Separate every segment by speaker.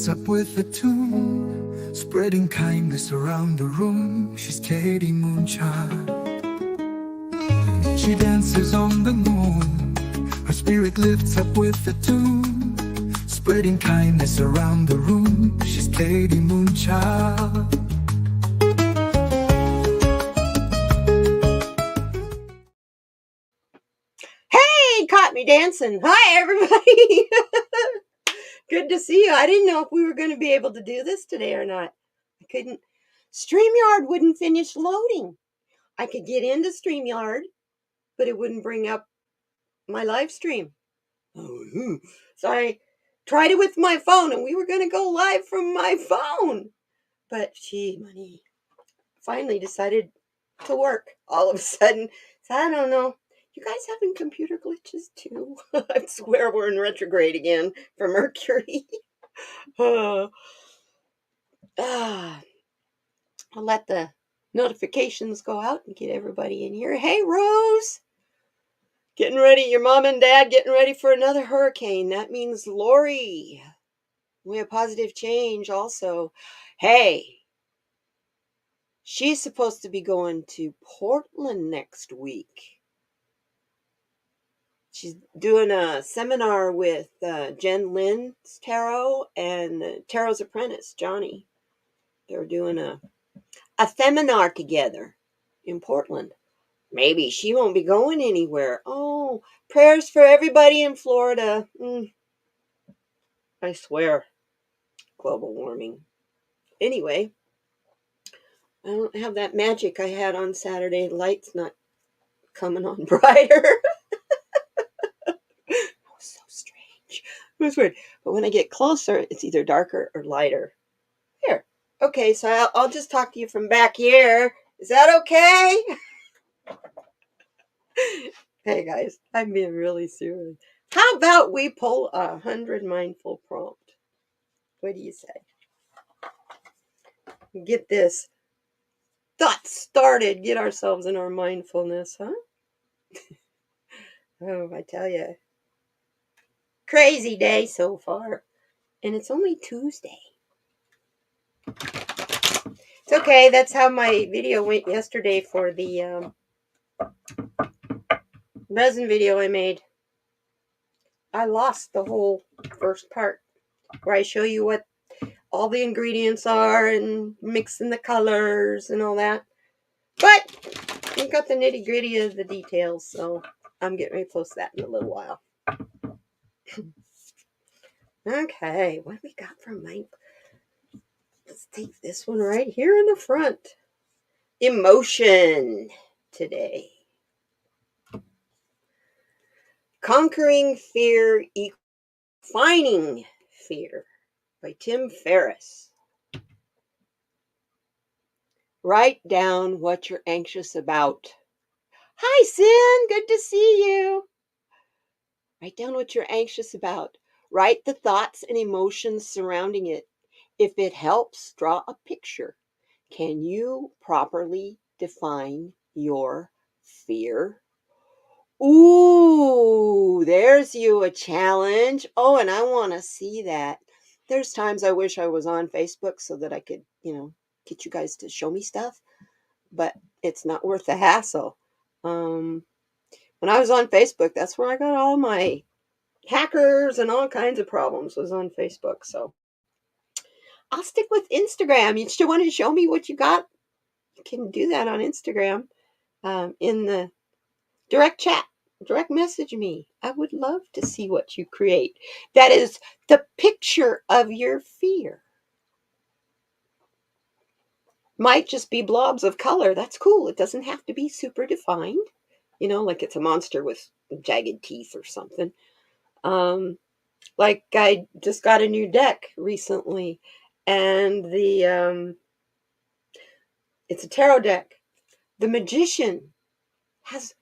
Speaker 1: lifts up with a tune, spreading kindness around the room. She's Katie Moonchild. She dances on the moon. Her spirit lifts up with a tune, spreading kindness around the room. She's Katie Moonchild.
Speaker 2: Hey, caught me dancing. Hi, everybody. Good to see you. I didn't know if we were going to be able to do this today or not. I couldn't. StreamYard wouldn't finish loading. I could get into StreamYard, but it wouldn't bring up my live stream. So I tried it with my phone, and we were going to go live from my phone. But money finally decided to work all of a sudden. So I don't know. You guys having computer glitches too? I swear we're in retrograde again for Mercury. I'll let the notifications go out and get everybody in here. Hey, Rose! Getting ready, your mom and dad getting ready for another hurricane. That means Lori. We have positive change also. Hey, she's supposed to be going to Portland next week. She's doing a seminar with Jen Lynn's Tarot and Tarot's Apprentice, Johnny. They're doing a seminar together in Portland. Maybe she won't be going anywhere. Oh, prayers for everybody in Florida. I swear, global warming. Anyway, I don't have that magic I had on Saturday. The light's not coming on brighter. It was so strange. It was weird. But when I get closer, it's either darker or lighter. Here. Okay, so I'll just talk to you from back here. Is that okay? Hey, guys, I'm being really serious. How about we pull 100 mindful prompt? What do you say? Get this thought started. Get ourselves in our mindfulness, huh? Oh, I tell you. Crazy day so far. And it's only Tuesday. It's okay. That's how my video went yesterday for the resin video I made. I lost the whole first part where I show you what all the ingredients are and mixing the colors and all that. But we got the nitty gritty of the details, so I'm getting ready to post that in a little while. Okay, what we got from Mike? Let's take this one right here in the front. Emotion today. Conquering Fear Equals Defining Fear by Tim Ferriss. Write down what you're anxious about. Hi, Sin. Good to see you. Write down what you're anxious about. Write the thoughts and emotions surrounding it. If it helps, draw a picture. Can you properly define your fear? Ooh, there's you a challenge. Oh, and I want to see that. There's times I wish I was on Facebook so that I could, get you guys to show me stuff, but it's not worth the hassle. When I was on Facebook, that's where I got all my hackers and all kinds of problems was on Facebook. So I'll stick with Instagram. You still want to show me what you got? You can do that on Instagram in the direct chat. Direct message me. I would love to see what you create. That is the picture of your fear. Might just be blobs of color. That's cool. It doesn't have to be super defined. Like it's a monster with jagged teeth or something. Like I just got a new deck recently, and it's a tarot deck. The Magician has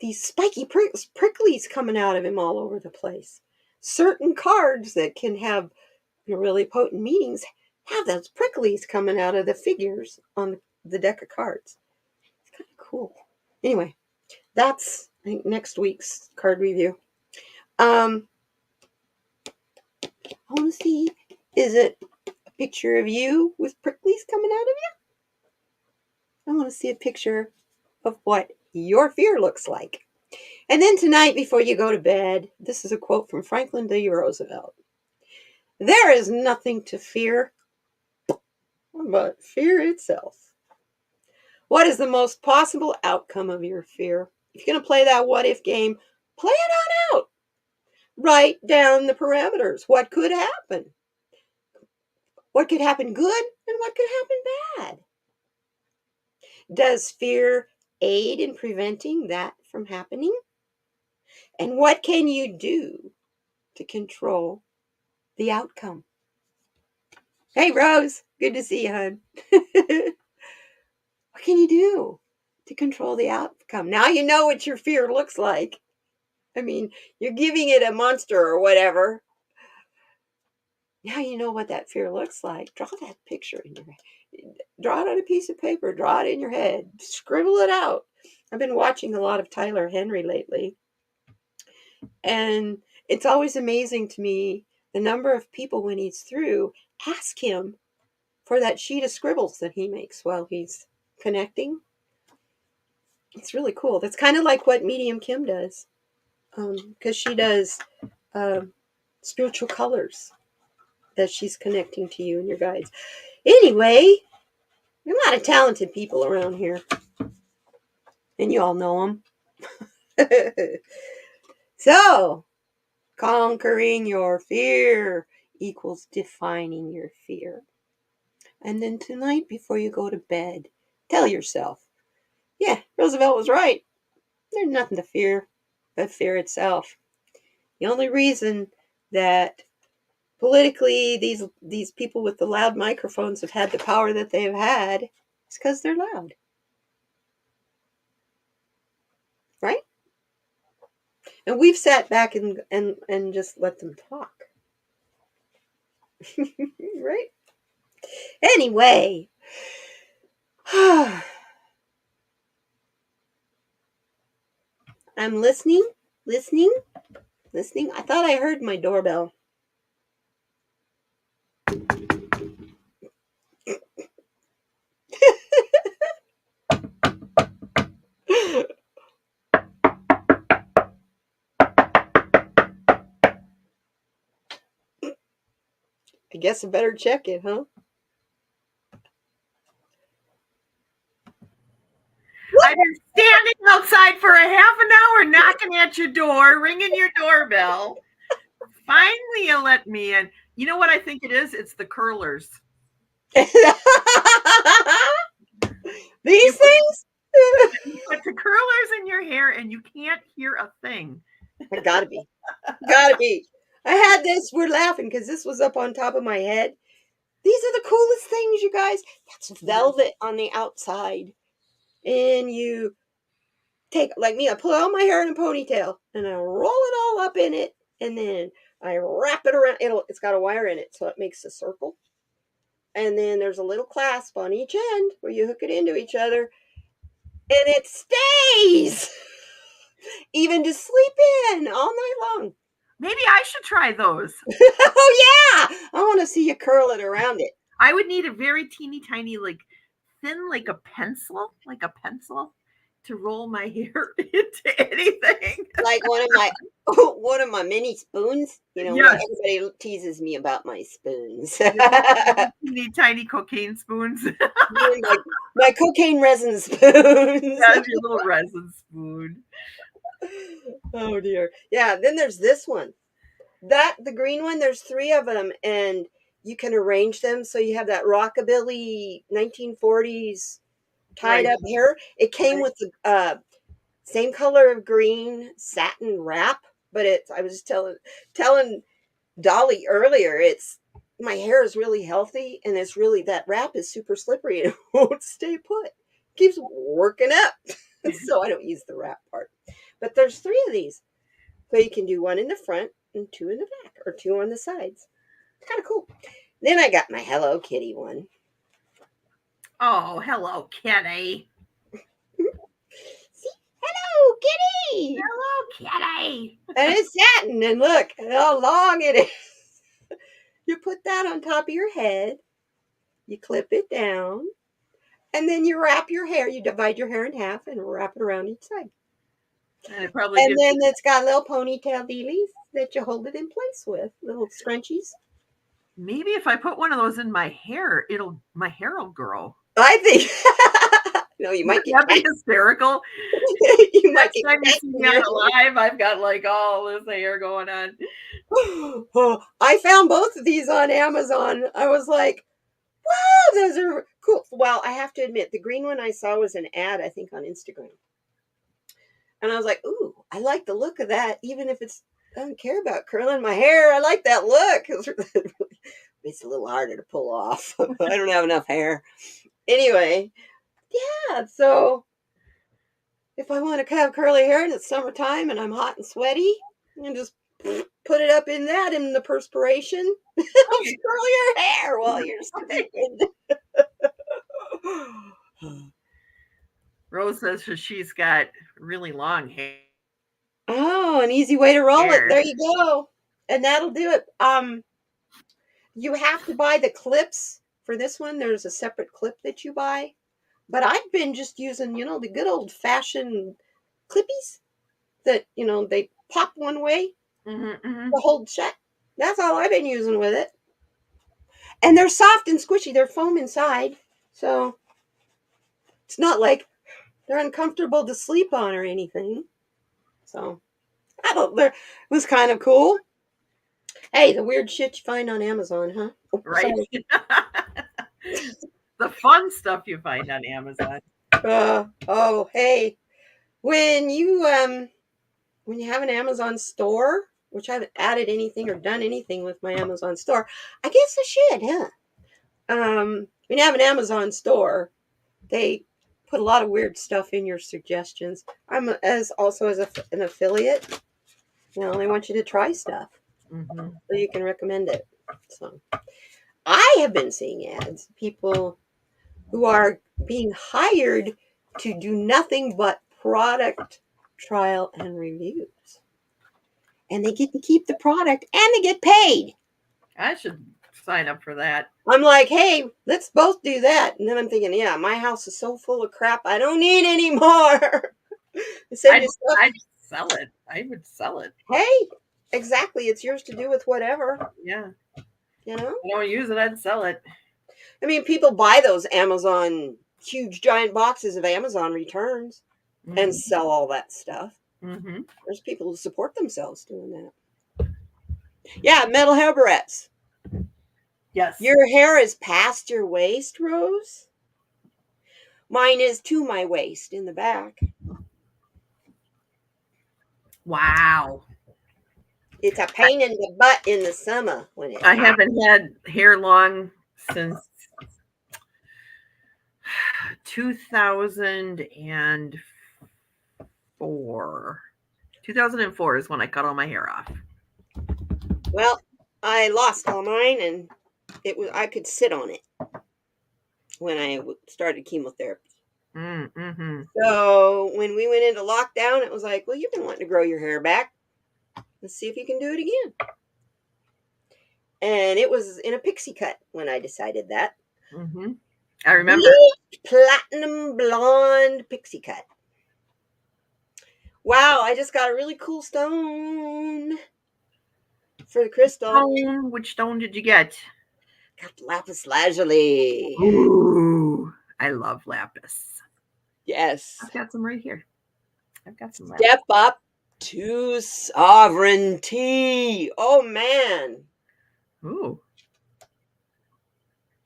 Speaker 2: these spiky pricklies coming out of him all over the place. Certain cards that can have really potent meanings have those pricklies coming out of the figures on the deck of cards. It's kind of cool. Anyway, that's I think next week's card review. I want to see, is it picture of you with pricklies coming out of you. I want to see a picture of what your fear looks like. And then tonight, before you go to bed, this is a quote from Franklin D. Roosevelt. There is nothing to fear but fear itself. What is the most possible outcome of your fear? If you're going to play that what if game, play it on out. Write down the parameters. What could happen? What could happen good and what could happen bad? Does fear aid in preventing that from happening? And what can you do to control the outcome? Hey, Rose, good to see you, hon. What can you do to control the outcome? Now you know what your fear looks like. I mean, you're giving it a monster or whatever. Now you know what that fear looks like. Draw that picture in your head. Draw it on a piece of paper. Draw it in your head. Scribble it out. I've been watching a lot of Tyler Henry lately. And it's always amazing to me the number of people when he's through ask him for that sheet of scribbles that he makes while he's connecting. It's really cool. That's kind of like what Medium Kim does, because she does spiritual colors that she's connecting to you and your guides. Anyway, a lot of talented people around here, and you all know them. So, conquering your fear equals defining your fear. And then tonight, before you go to bed, tell yourself, yeah, Roosevelt was right. There's nothing to fear but fear itself. The only reason that politically these people with the loud microphones have had the power that they've had is because they're loud. Right? And we've sat back and just let them talk. Right? Anyway. I'm listening. I thought I heard my doorbell. I guess I better check it, huh?
Speaker 3: I've been standing outside for a half an hour knocking at your door, ringing your doorbell. Finally, you let me in. You know what I think it is? It's the curlers.
Speaker 2: These things?
Speaker 3: You put the curlers in your hair and you can't hear a thing.
Speaker 2: Gotta be. Gotta be. I had this, we're laughing because this was up on top of my head. These are the coolest things, you guys. That's velvet on the outside. And you take, like me, I pull out my hair in a ponytail and I roll it all up in it. And then I wrap it around. It's got a wire in it, so it makes a circle. And then there's a little clasp on each end where you hook it into each other. And it stays even to sleep in all night long.
Speaker 3: Maybe I should try those.
Speaker 2: Oh, yeah. I want to see you curl it around it.
Speaker 3: I would need a very teeny tiny, like thin, like a pencil to roll my hair into anything.
Speaker 2: Like one of my mini spoons. You know,
Speaker 3: Yes.
Speaker 2: Everybody teases me about my spoons.
Speaker 3: Teeny tiny cocaine spoons.
Speaker 2: my cocaine resin spoons.
Speaker 3: That's your little resin spoon.
Speaker 2: Oh dear. Yeah, then there's this one. The green one, there's 3 of them, and you can arrange them so you have that rockabilly 1940s tied up hair. It came with the same color of green satin wrap, but I was telling Dolly earlier, my hair is really healthy, and it's really, that wrap is super slippery and it won't stay put. It keeps working up. So I don't use the wrap part. But there's 3 of these. So you can do 1 in the front and 2 in the back, or 2 on the sides. It's kind of cool. Then I got my Hello Kitty one.
Speaker 3: Oh, Hello Kitty.
Speaker 2: See? Hello Kitty!
Speaker 3: Hello Kitty.
Speaker 2: And it's satin, and look how long it is. You put that on top of your head, you clip it down, and then you wrap your hair. You divide your hair in half and wrap it around each side.
Speaker 3: And it probably
Speaker 2: And
Speaker 3: gives
Speaker 2: then it's got little ponytail dealies that you hold it in place with, little scrunchies.
Speaker 3: maybe if I put one of those in my hair, my hair will grow.
Speaker 2: I think. No, you might get
Speaker 3: That'd be hysterical.
Speaker 2: you might
Speaker 3: Next
Speaker 2: get
Speaker 3: time you see me on a live, I've got like all this hair going on.
Speaker 2: Oh, I found both of these on Amazon. I was like, wow, those are cool. Well, I have to admit, the green one I saw was an ad, I think, on Instagram. And I was like, ooh, I like the look of that, even if I don't care about curling my hair. I like that look. It's a little harder to pull off. I don't have enough hair. Anyway, yeah, so if I want to have curly hair and it's summertime and I'm hot and sweaty, and just put it up in the perspiration. Curl your hair while you're speaking.
Speaker 3: Rose says she's got really long hair.
Speaker 2: Oh, an easy way to roll it. There you go. And that'll do it. You have to buy the clips for this one. There's a separate clip that you buy. But I've been just using, the good old fashioned clippies that, they pop one way to hold shut. That's all I've been using with it. And they're soft and squishy. They're foam inside. So it's not like they're uncomfortable to sleep on or anything. So it was kind of cool. Hey, the weird shit you find on Amazon, huh? Oh,
Speaker 3: right. The fun stuff you find on Amazon.
Speaker 2: Hey, when you have an Amazon store, which I haven't added anything or done anything with my Amazon store, I guess I should, huh? When you have an Amazon store, they put a lot of weird stuff in your suggestions. I'm also as an affiliate. They want you to try stuff, so you can recommend it. So I have been seeing ads, people who are being hired to do nothing but product trial and reviews. And they get to keep the product and they get paid.
Speaker 3: I should sign up for that.
Speaker 2: I'm like, hey, let's both do that. And then I'm thinking, yeah, my house is so full of crap, I don't need any more.
Speaker 3: I'd sell it. I would sell it.
Speaker 2: Hey, exactly. It's yours to do with whatever.
Speaker 3: Yeah.
Speaker 2: I
Speaker 3: don't use it, I'd sell it.
Speaker 2: I mean, people buy those Amazon, huge giant boxes of Amazon returns and sell all that stuff. There's people who support themselves doing that. Yeah, metal hair barrettes.
Speaker 3: Yes.
Speaker 2: Your hair is past your waist, Rose? Mine is to my waist in the back.
Speaker 3: Wow.
Speaker 2: It's a pain in the butt in the summer when it's
Speaker 3: I haven't had hair long since 2004. 2004 is when I cut all my hair off.
Speaker 2: Well, I lost all mine, and I could sit on it when I started chemotherapy. So when we went into lockdown, it was like, well, you've been wanting to grow your hair back. Let's see if you can do it again. And it was in a pixie cut when I decided that.
Speaker 3: I remember.
Speaker 2: Platinum blonde pixie cut. Wow, I just got a really cool stone for the crystal.
Speaker 3: Which stone did you get?
Speaker 2: Got lapis lazuli.
Speaker 3: Ooh, I love lapis.
Speaker 2: Yes.
Speaker 3: I've got some right here. I've got some
Speaker 2: lapis. Step up to sovereignty. Oh, man.
Speaker 3: Ooh.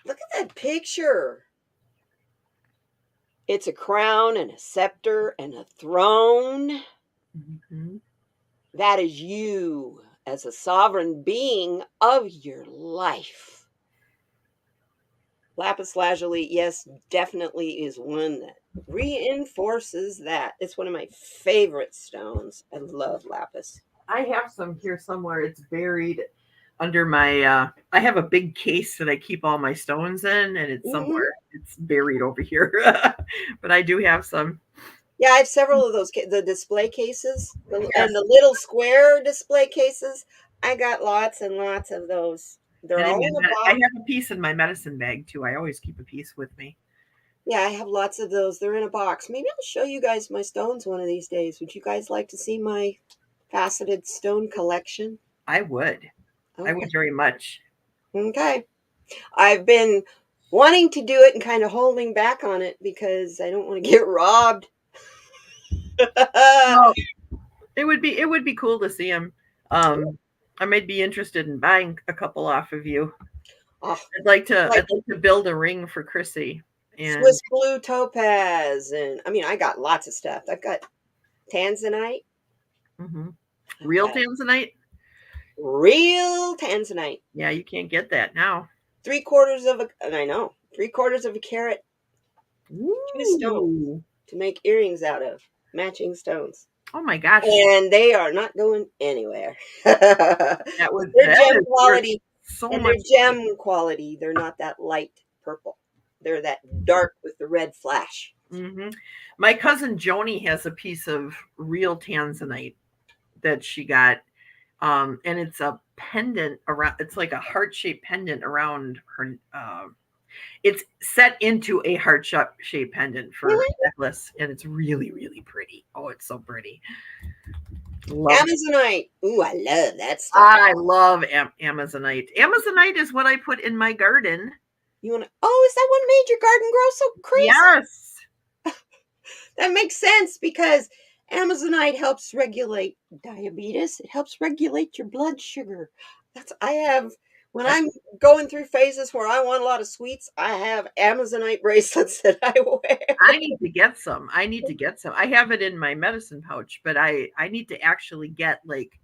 Speaker 2: Look at that picture. It's a crown and a scepter and a throne. That is you as a sovereign being of your life. Lapis lazuli, yes, definitely is one that reinforces that. It's one of my favorite stones. I love lapis. I
Speaker 3: have some here somewhere. It's buried under my I have a big case that I keep all my stones in, and it's somewhere. It's buried over here. But I do have some. Yeah, I have several of those, the display cases, and the little square display cases. I got lots and lots of those.
Speaker 2: They're
Speaker 3: And
Speaker 2: all in a
Speaker 3: I
Speaker 2: box.
Speaker 3: have a piece in my medicine bag too. I always keep a piece with me.
Speaker 2: Yeah, I have lots of those. They're in a box. Maybe I'll show you guys my stones one of these days. Would you guys like to see my faceted stone collection?
Speaker 3: I would. I
Speaker 2: Okay.
Speaker 3: would very much.
Speaker 2: Okay. I've been wanting to do it and kind of holding back on it because I don't want to get robbed.
Speaker 3: Well, it would be cool to see them. I might be interested in buying a couple off of you.
Speaker 2: Oh,
Speaker 3: I'd
Speaker 2: like
Speaker 3: like to build a ring for Chrissy. And
Speaker 2: Swiss blue topaz, and I mean, I got lots of stuff. I've got tanzanite.
Speaker 3: mhm.
Speaker 2: I've
Speaker 3: Real
Speaker 2: got
Speaker 3: Tanzanite?
Speaker 2: real tanzanite.
Speaker 3: Yeah, you can't get that now.
Speaker 2: 3/4 of a, and I know, 3/4 of a carat, two stones
Speaker 3: Ooh.
Speaker 2: to make earrings out of, matching stones.
Speaker 3: Oh my gosh.
Speaker 2: And they are not going anywhere. They're
Speaker 3: That
Speaker 2: gem
Speaker 3: is worth
Speaker 2: quality,
Speaker 3: so
Speaker 2: and
Speaker 3: much.
Speaker 2: they're gem quality. They're not that light purple. They're that dark with the red flash.
Speaker 3: Hmm. My cousin Joni has a piece of real Tanzanite that she got. And it's a pendant around, it's like a heart-shaped pendant around her. It's set into a heart-shaped pendant for
Speaker 2: Really?
Speaker 3: a necklace, and it's really, really pretty. Oh, it's so pretty. Love it.
Speaker 2: Amazonite. Ooh, I love that stuff.
Speaker 3: I love Amazonite. Amazonite is what I put in my garden.
Speaker 2: You want to? Oh, is that what made your garden grow so crazy?
Speaker 3: Yes.
Speaker 2: That makes sense because Amazonite helps regulate diabetes. It helps regulate your blood sugar. That's I have when I'm going through phases where I want a lot of sweets, I have Amazonite bracelets that I wear.
Speaker 3: I need to get some. I need to get some. I have it in my medicine pouch, but I need to actually get like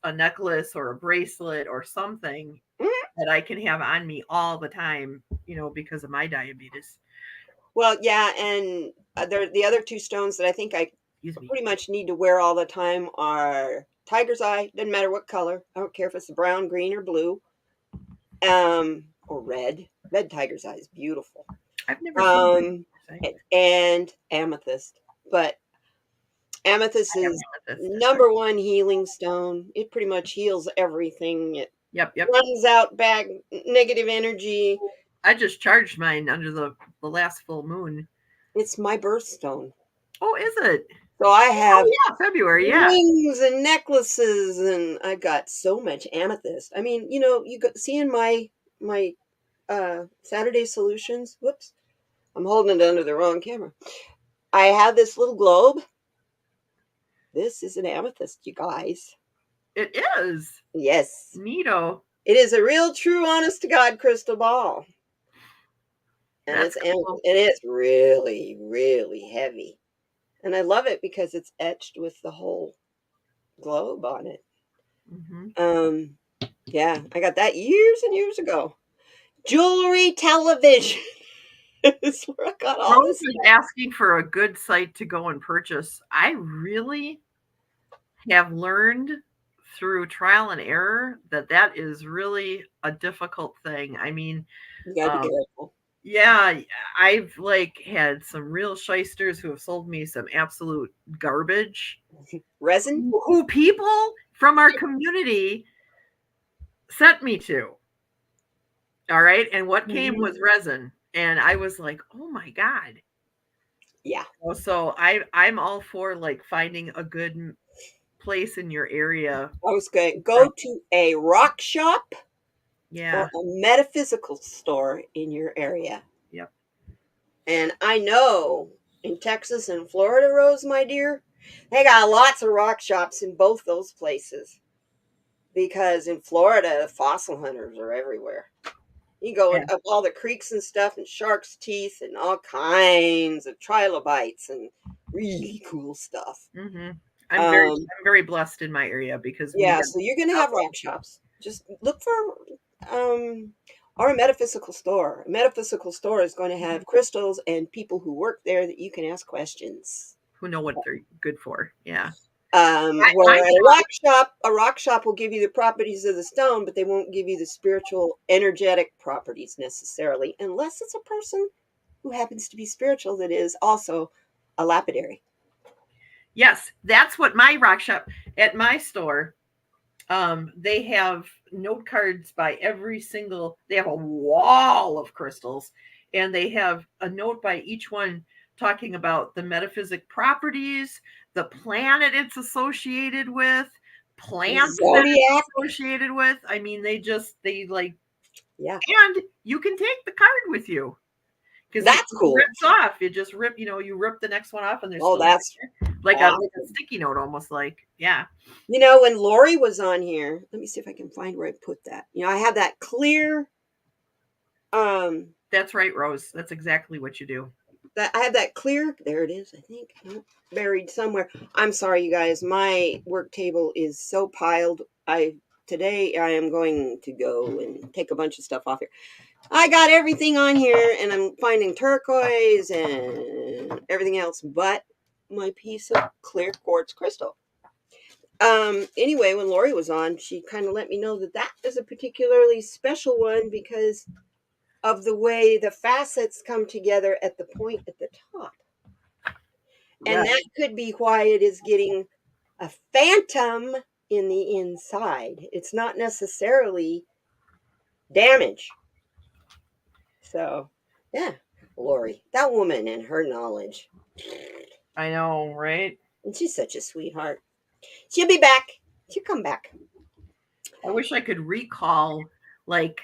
Speaker 3: a necklace or a bracelet or something
Speaker 2: Mhm.
Speaker 3: that I can have on me all the time, because of my diabetes.
Speaker 2: Well, yeah, and the other two stones that I think I
Speaker 3: Excuse me.
Speaker 2: pretty much need to wear all the time are tiger's eye. Doesn't matter what color. I don't care if it's brown, green, or blue, or red. Red tiger's eye is beautiful.
Speaker 3: I've never seen
Speaker 2: And amethyst, but amethyst is
Speaker 3: amethyst.
Speaker 2: number 1 healing stone. It pretty much heals everything. It
Speaker 3: Yep.
Speaker 2: runs out bad negative energy.
Speaker 3: I just charged mine under the last full moon.
Speaker 2: It's my birthstone.
Speaker 3: Oh, is it?
Speaker 2: So I have
Speaker 3: Yeah, February. Yeah.
Speaker 2: rings and necklaces, and I've got so much amethyst. I mean, you see in my Saturday Solutions. Whoops, I'm holding it under the wrong camera. I have this little globe. This is an amethyst, you guys.
Speaker 3: It is.
Speaker 2: Yes,
Speaker 3: Neato.
Speaker 2: it is a real, true, honest to God crystal ball, and
Speaker 3: That's cool.
Speaker 2: it is really, really heavy, and I love it because it's etched with the whole globe on it.
Speaker 3: Hmm.
Speaker 2: Yeah, I got that years and years ago. Jewelry television is where I got all
Speaker 3: Rose
Speaker 2: this
Speaker 3: is
Speaker 2: stuff.
Speaker 3: asking for a good site to go and purchase. I really have learned through trial and error that is really a difficult thing. I mean,
Speaker 2: You gotta be
Speaker 3: um,
Speaker 2: careful.
Speaker 3: yeah, I've had some real shysters who have sold me some absolute garbage.
Speaker 2: Resin?
Speaker 3: Who people from our community sent me to. All right. And what came was resin. And I was like, oh my God.
Speaker 2: Yeah.
Speaker 3: So I'm all for finding a good place in your area.
Speaker 2: I was going to go to a rock shop
Speaker 3: Yeah.
Speaker 2: or a metaphysical store in your area.
Speaker 3: Yep.
Speaker 2: And I know in Texas and Florida, Rose, my dear, they got lots of rock shops in both those places. Because in Florida, fossil hunters are everywhere. You go up all the creeks and stuff, and shark's teeth, and all kinds of trilobites, and really cool stuff.
Speaker 3: Mm-hmm. I'm very blessed in my area because
Speaker 2: so you're gonna have rock shops. Just look for our metaphysical store. A metaphysical store is going to have crystals and people who work there that you can ask questions.
Speaker 3: who know what they're good for. Yeah.
Speaker 2: Where a rock shop will give you the properties of the stone, but they won't give you the spiritual, energetic properties necessarily, unless it's a person who happens to be spiritual that is also a lapidary.
Speaker 3: Yes, that's what my rock shop at my store. They have note cards by every single, they have a wall of crystals, and they have a note by each one talking about the metaphysic properties, the planet it's associated with, plants that
Speaker 2: Zodiac.
Speaker 3: it's associated with. I mean, they like,
Speaker 2: Yeah.
Speaker 3: and you can take the card with you. Because
Speaker 2: That's
Speaker 3: it
Speaker 2: cool.
Speaker 3: rips off. You just rip, you rip the next one off, and there's
Speaker 2: Oh,
Speaker 3: still
Speaker 2: that's
Speaker 3: like
Speaker 2: awesome.
Speaker 3: a sticky note, almost like, yeah.
Speaker 2: When Lori was on here, let me see if I can find where I put that. I have that clear.
Speaker 3: That's right, Rose. That's exactly what you do.
Speaker 2: I have that clear. There it is. I think buried somewhere. I'm sorry, you guys. My work table is so piled. Today I am going to go and take a bunch of stuff off here. I got everything on here, and I'm finding turquoise and everything else, but my piece of clear quartz crystal. Anyway, when Lori was on, she kind of let me know that is a particularly special one because of the way the facets come together at the point at the top. And that could be why it is getting a phantom in the inside. It's not necessarily damage. So, yeah, Lori, that woman and her knowledge.
Speaker 3: I know, right?
Speaker 2: And she's such a sweetheart. She'll be back. She'll come back.
Speaker 3: I wish I could recall like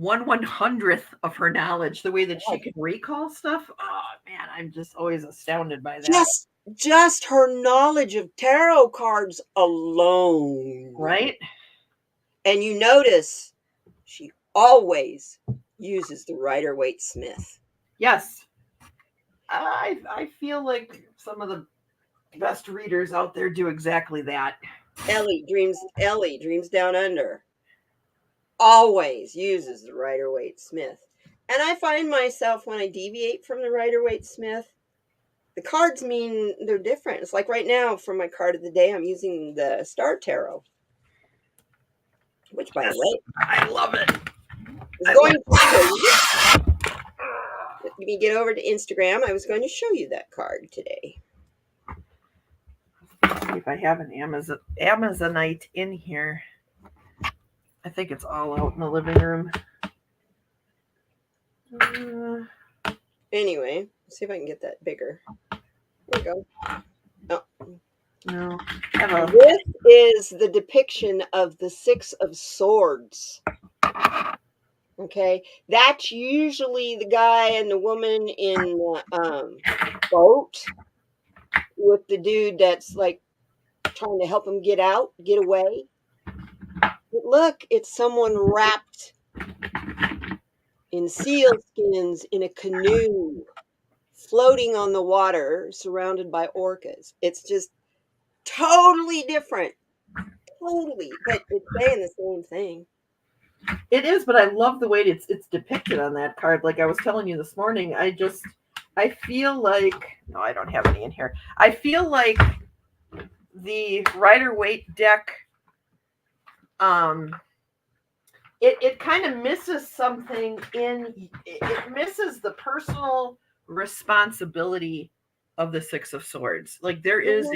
Speaker 3: 1/100th of her knowledge, the way that she could recall stuff. Oh man, I'm just always astounded by that.
Speaker 2: Just her knowledge of tarot cards alone.
Speaker 3: Right?
Speaker 2: And you notice she always uses the Rider-Waite-Smith.
Speaker 3: Yes. I feel like some of the best readers out there do exactly that.
Speaker 2: Ellie Dreams Down Under always uses the Rider-Waite-Smith. And I find myself, when I deviate from the Rider-Waite-Smith, the cards mean they're different. It's like right now, for my card of the day, I'm using the Star Tarot. Which, by the way,
Speaker 3: I love it.
Speaker 2: Let me get over to Instagram. I was going to show you that card today.
Speaker 3: Let's see if I have an Amazonite in here. I think it's all out in the living room.
Speaker 2: Anyway, let's see if I can get that bigger. There we go. Oh.
Speaker 3: No.
Speaker 2: This is the depiction of the Six of Swords. Okay, that's usually the guy and the woman in the boat with the dude that's like trying to help him get away. But look, it's someone wrapped in seal skins in a canoe, floating on the water, surrounded by orcas. It's just totally different. Totally, but it's saying the same thing.
Speaker 3: It is, but I love the way it's depicted on that card. Like I was telling you this morning, I feel like, no, I don't have any in here. I feel like the Rider-Waite deck, it kind of misses something it misses the personal responsibility of the Six of Swords. Like there is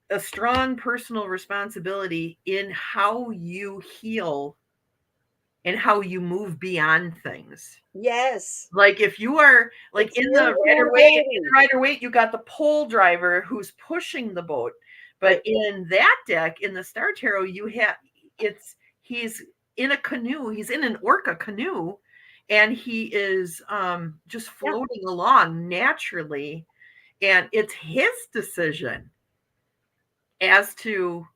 Speaker 3: a strong personal responsibility in how you heal and how you move beyond things.
Speaker 2: Yes.
Speaker 3: Like if you are like in the Rider-Waite, you got the pole driver who's pushing the boat. But in that deck, in the Star Tarot, he's in a canoe. He's in an orca canoe, and he is just floating along naturally. And it's his decision as to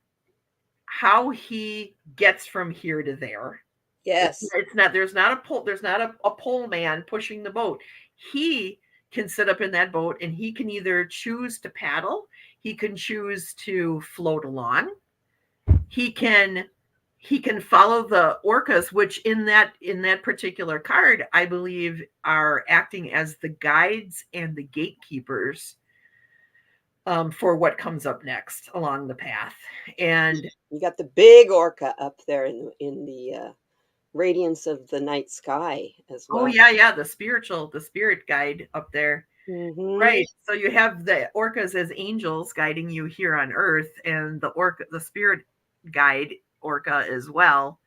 Speaker 3: how he gets from here to there.
Speaker 2: Yes.
Speaker 3: There's not a pole man pushing the boat. He can sit up in that boat and he can either choose to paddle, he can choose to float along. He can follow the orcas, which in that particular card, I believe are acting as the guides and the gatekeepers for what comes up next along the path. And
Speaker 2: you got the big orca up there in the radiance of the night sky as well.
Speaker 3: Oh yeah, the spirit guide up there.
Speaker 2: Mm-hmm.
Speaker 3: Right. So you have the orcas as angels guiding you here on Earth, and the spirit guide orca as well.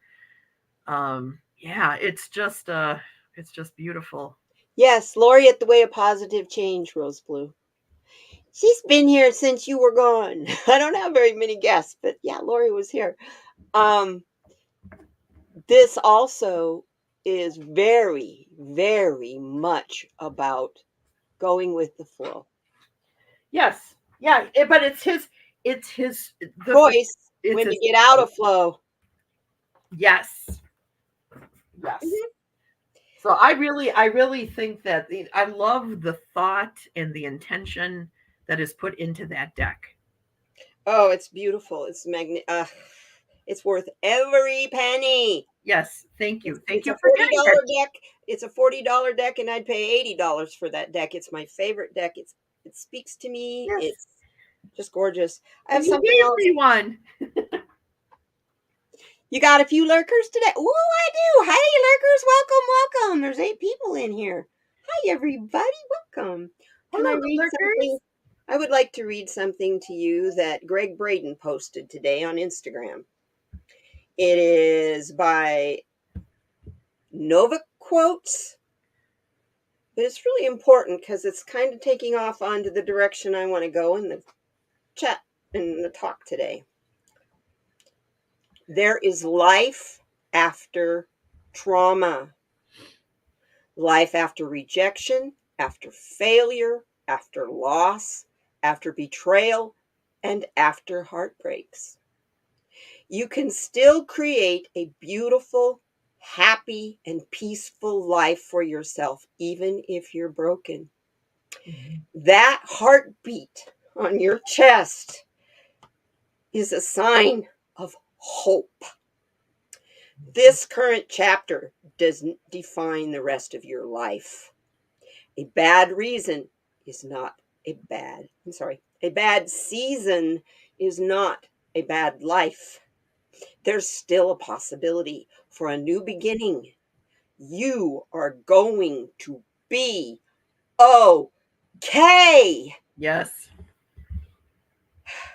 Speaker 3: Yeah, it's just beautiful.
Speaker 2: Yes, Lori at the Way of Positive Change, Rose Blue. She's been here since you were gone. I don't have very many guests, but yeah, Lori was here. This also is very, very much about going with the flow.
Speaker 3: Yes, yeah, but it's the
Speaker 2: Choice
Speaker 3: it's
Speaker 2: when
Speaker 3: his,
Speaker 2: to get out of flow.
Speaker 3: yes, yes.
Speaker 2: Mhm.
Speaker 3: So I really think that I love the thought and the intention that is put into that deck.
Speaker 2: Oh, it's beautiful. It's it's worth every penny.
Speaker 3: Yes, thank you. Thank
Speaker 2: It's
Speaker 3: you
Speaker 2: a
Speaker 3: for getting that.
Speaker 2: $40 deck. It's a $40 deck, and I'd pay $80 for that deck. It's my favorite deck. It speaks to me.
Speaker 3: Yes.
Speaker 2: It's just gorgeous. I have
Speaker 3: And you
Speaker 2: something
Speaker 3: gave
Speaker 2: else.
Speaker 3: me one.
Speaker 2: You got a few lurkers today? Oh, I do. Hey, lurkers, welcome. There's 8 people in here. Hi, everybody. Welcome. Can I
Speaker 3: Hello,
Speaker 2: read something?
Speaker 3: lurkers.
Speaker 2: I would like to read something to you that Greg Braden posted today on Instagram. It is by Nova Quotes, but it's really important because it's kind of taking off onto the direction I want to go in the chat and the talk today. There is life after trauma, life after rejection, after failure, after loss, after betrayal, and after heartbreaks. You can still create a beautiful, happy, and peaceful life for yourself, even if you're broken. That heartbeat on your chest is a sign of hope. This current chapter doesn't define the rest of your life. A bad reason is not a bad season is not a bad life. There's still a possibility for a new beginning. You are going to be okay.
Speaker 3: Yes.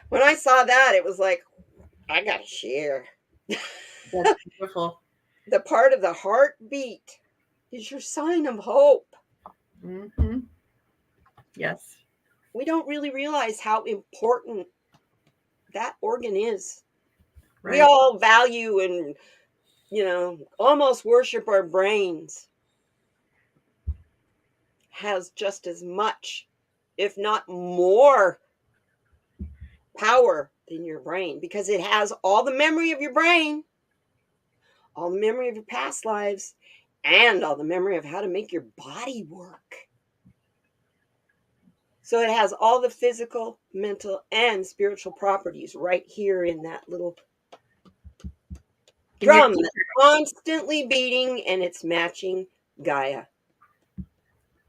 Speaker 2: When I saw that, it was like, I got to share.
Speaker 3: That's beautiful.
Speaker 2: The part of the heartbeat is your sign of hope.
Speaker 3: Mm-hmm. Yes.
Speaker 2: We don't really realize how important that organ is.
Speaker 3: Right.
Speaker 2: We all value and, almost worship our brains. Has just as much, if not more, power than your brain because it has all the memory of your brain, all the memory of your past lives, and all the memory of how to make your body work. So it has all the physical, mental, and spiritual properties right here in that little drum that's constantly beating, and it's matching Gaia.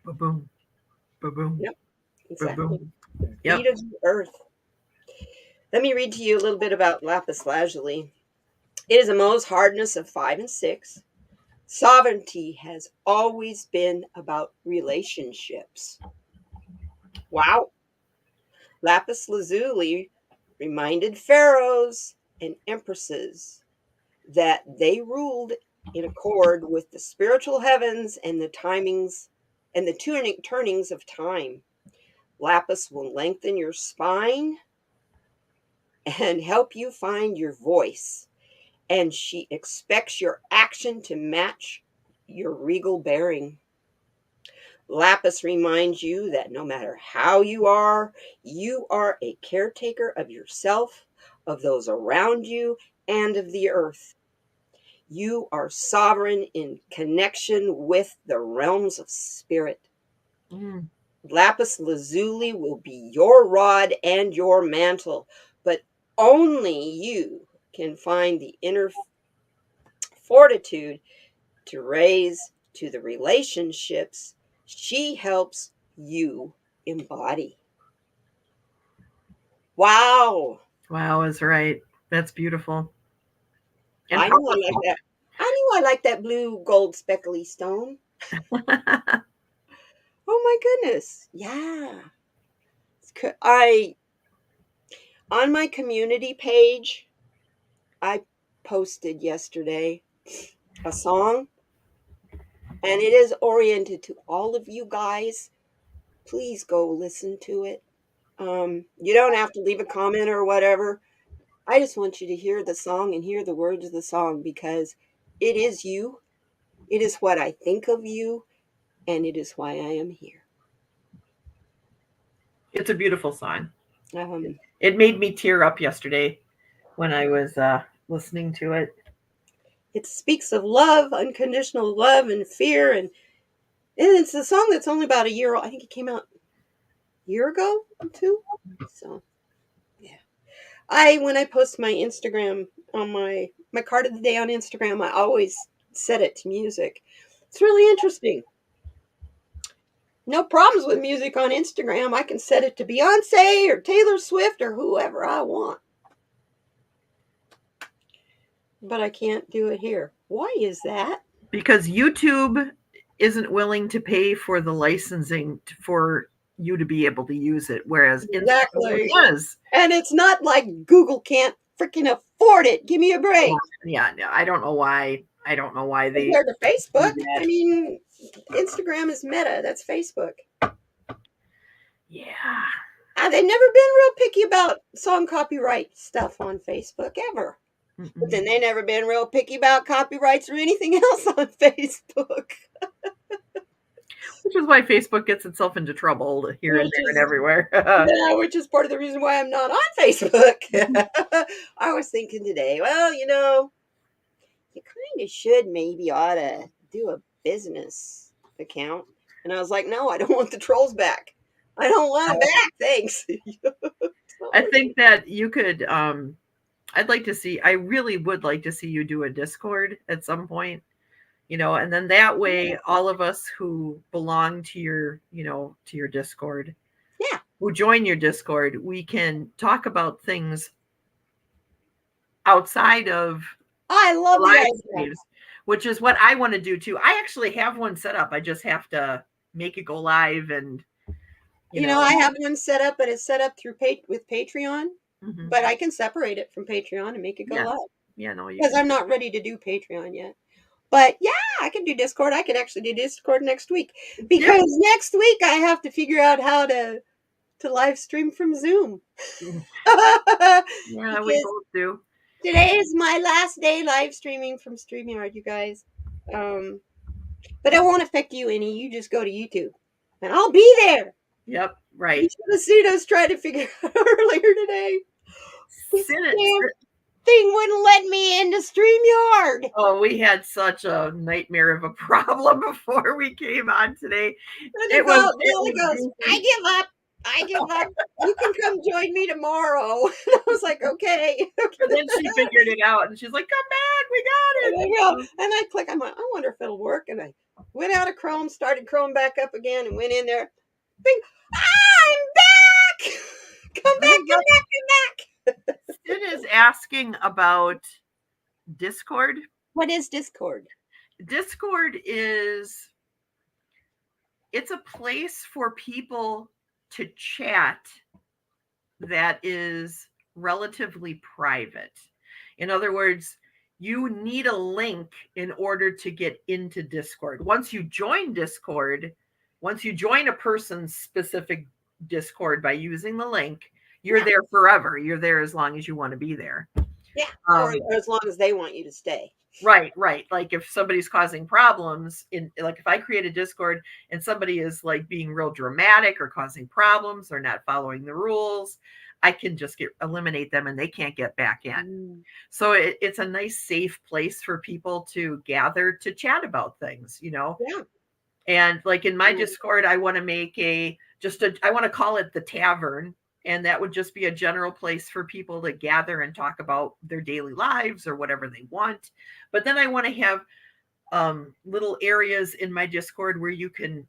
Speaker 3: Ba-boom. Ba-boom.
Speaker 2: Yep, exactly.
Speaker 3: Ba-boom.
Speaker 2: The beat
Speaker 3: Yep.
Speaker 2: of the earth. Let me read to you a little bit about lapis lazuli. It is a Mohs hardness of 5 and 6. Sovereignty has always been about relationships. Wow. Lapis lazuli reminded pharaohs and empresses that they ruled in accord with the spiritual heavens and the timings and the turnings of time. Lapis will lengthen your spine and help you find your voice. And she expects your action to match your regal bearing. Lapis reminds you that no matter how you are a caretaker of yourself, of those around you, and of the earth. You are sovereign in connection with the realms of spirit.
Speaker 3: Mm.
Speaker 2: Lapis lazuli will be your rod and your mantle, but only you can find the inner fortitude to raise to the relationships she helps you embody. Wow.
Speaker 3: Wow is right. That's beautiful. And
Speaker 2: I knew I like that. I knew I like that blue gold speckly stone. Oh my goodness. Yeah. On my community page, I posted yesterday a song, and it is oriented to all of you guys. Please go listen to it. You don't have to leave a comment or whatever. I just want you to hear the song and hear the words of the song, because it is you. It is what I think of you, and it is why I am here.
Speaker 3: It's a beautiful song.
Speaker 2: Um,
Speaker 3: It made me tear up yesterday when I was listening to it.
Speaker 2: it speaks of love, unconditional love, and fear, and it's a song that's only about a year old. I think it came out a year ago or two. So, yeah. When I post my Instagram on my card of the day on Instagram, I always set it to music. It's really interesting. No problems with music on Instagram. I can set it to Beyonce or Taylor Swift or whoever I want. But I can't do it here. Why is that?
Speaker 3: Because YouTube isn't willing to pay for the licensing for you to be able to use it, whereas
Speaker 2: Exactly.
Speaker 3: Instagram is.
Speaker 2: And it's not like Google can't freaking afford it. Give me a break.
Speaker 3: Yeah, no, I don't know why. I don't know why they.
Speaker 2: Compared to Facebook,
Speaker 3: do that.
Speaker 2: I mean, Instagram is Meta. That's Facebook.
Speaker 3: Yeah.
Speaker 2: They've never been real picky about song copyright stuff on Facebook, ever.
Speaker 3: Mm-mm.
Speaker 2: But then they never been real picky about copyrights or anything else on Facebook.
Speaker 3: Which is why Facebook gets itself into trouble here and there and everywhere.
Speaker 2: Yeah, which is part of the reason why I'm not on Facebook. I was thinking today, well, you kind of should maybe ought to do a business account. And I was like, no, I don't want the trolls back. I don't want them back. Thanks.
Speaker 3: I think that you could. I really would like to see you do a Discord at some point, and then that way all of us who belong to your Discord,
Speaker 2: yeah,
Speaker 3: who join your Discord, we can talk about things outside of
Speaker 2: I love
Speaker 3: live
Speaker 2: the
Speaker 3: streams, which is what I want to do too. I actually have one set up. I just have to make it go live, and
Speaker 2: I have one set up, but it's set up through with Patreon.
Speaker 3: Mhm.
Speaker 2: But I can separate it from Patreon and make it go live.
Speaker 3: Yeah, no,
Speaker 2: because I'm not ready to do Patreon yet. But yeah, I can do Discord. I can actually do Discord next week, because next week I have to figure out how to live stream from Zoom.
Speaker 3: Yeah, we both do.
Speaker 2: Today is my last day live streaming from StreamYard, you guys. But it won't affect you any. You just go to YouTube, and I'll be there.
Speaker 3: Yep, right.
Speaker 2: You should have seen us try to figure out earlier today. This thing wouldn't let me into StreamYard.
Speaker 3: Oh, we had such a nightmare of a problem before we came on today.
Speaker 2: It goes, I give up. You can come join me tomorrow. And I was like, okay.
Speaker 3: And then she figured it out, and she's like, come back, we got it.
Speaker 2: And I click, I'm like, I wonder if it'll work. And I went out of Chrome, started Chrome back up again, and went in there. Bing, I'm back! Come back.
Speaker 3: Sid is asking about Discord.
Speaker 2: What is Discord?
Speaker 3: Discord it's a place for people to chat that is relatively private. In other words, you need a link in order to get into Discord. Once you join a person's specific Discord by using the link, you're there forever. You're there as long as you want to be there.
Speaker 2: Yeah, or as long as they want you to stay.
Speaker 3: Right. Like if somebody's causing problems, if I create a Discord and somebody is like being real dramatic or causing problems or not following the rules, I can just eliminate them and they can't get back in. So it's a nice, safe place for people to gather to chat about things, Yeah. And like in my Discord, I want to make I want to call it the Tavern. And that would just be a general place for people to gather and talk about their daily lives or whatever they want. But then I want to have little areas in my Discord where you can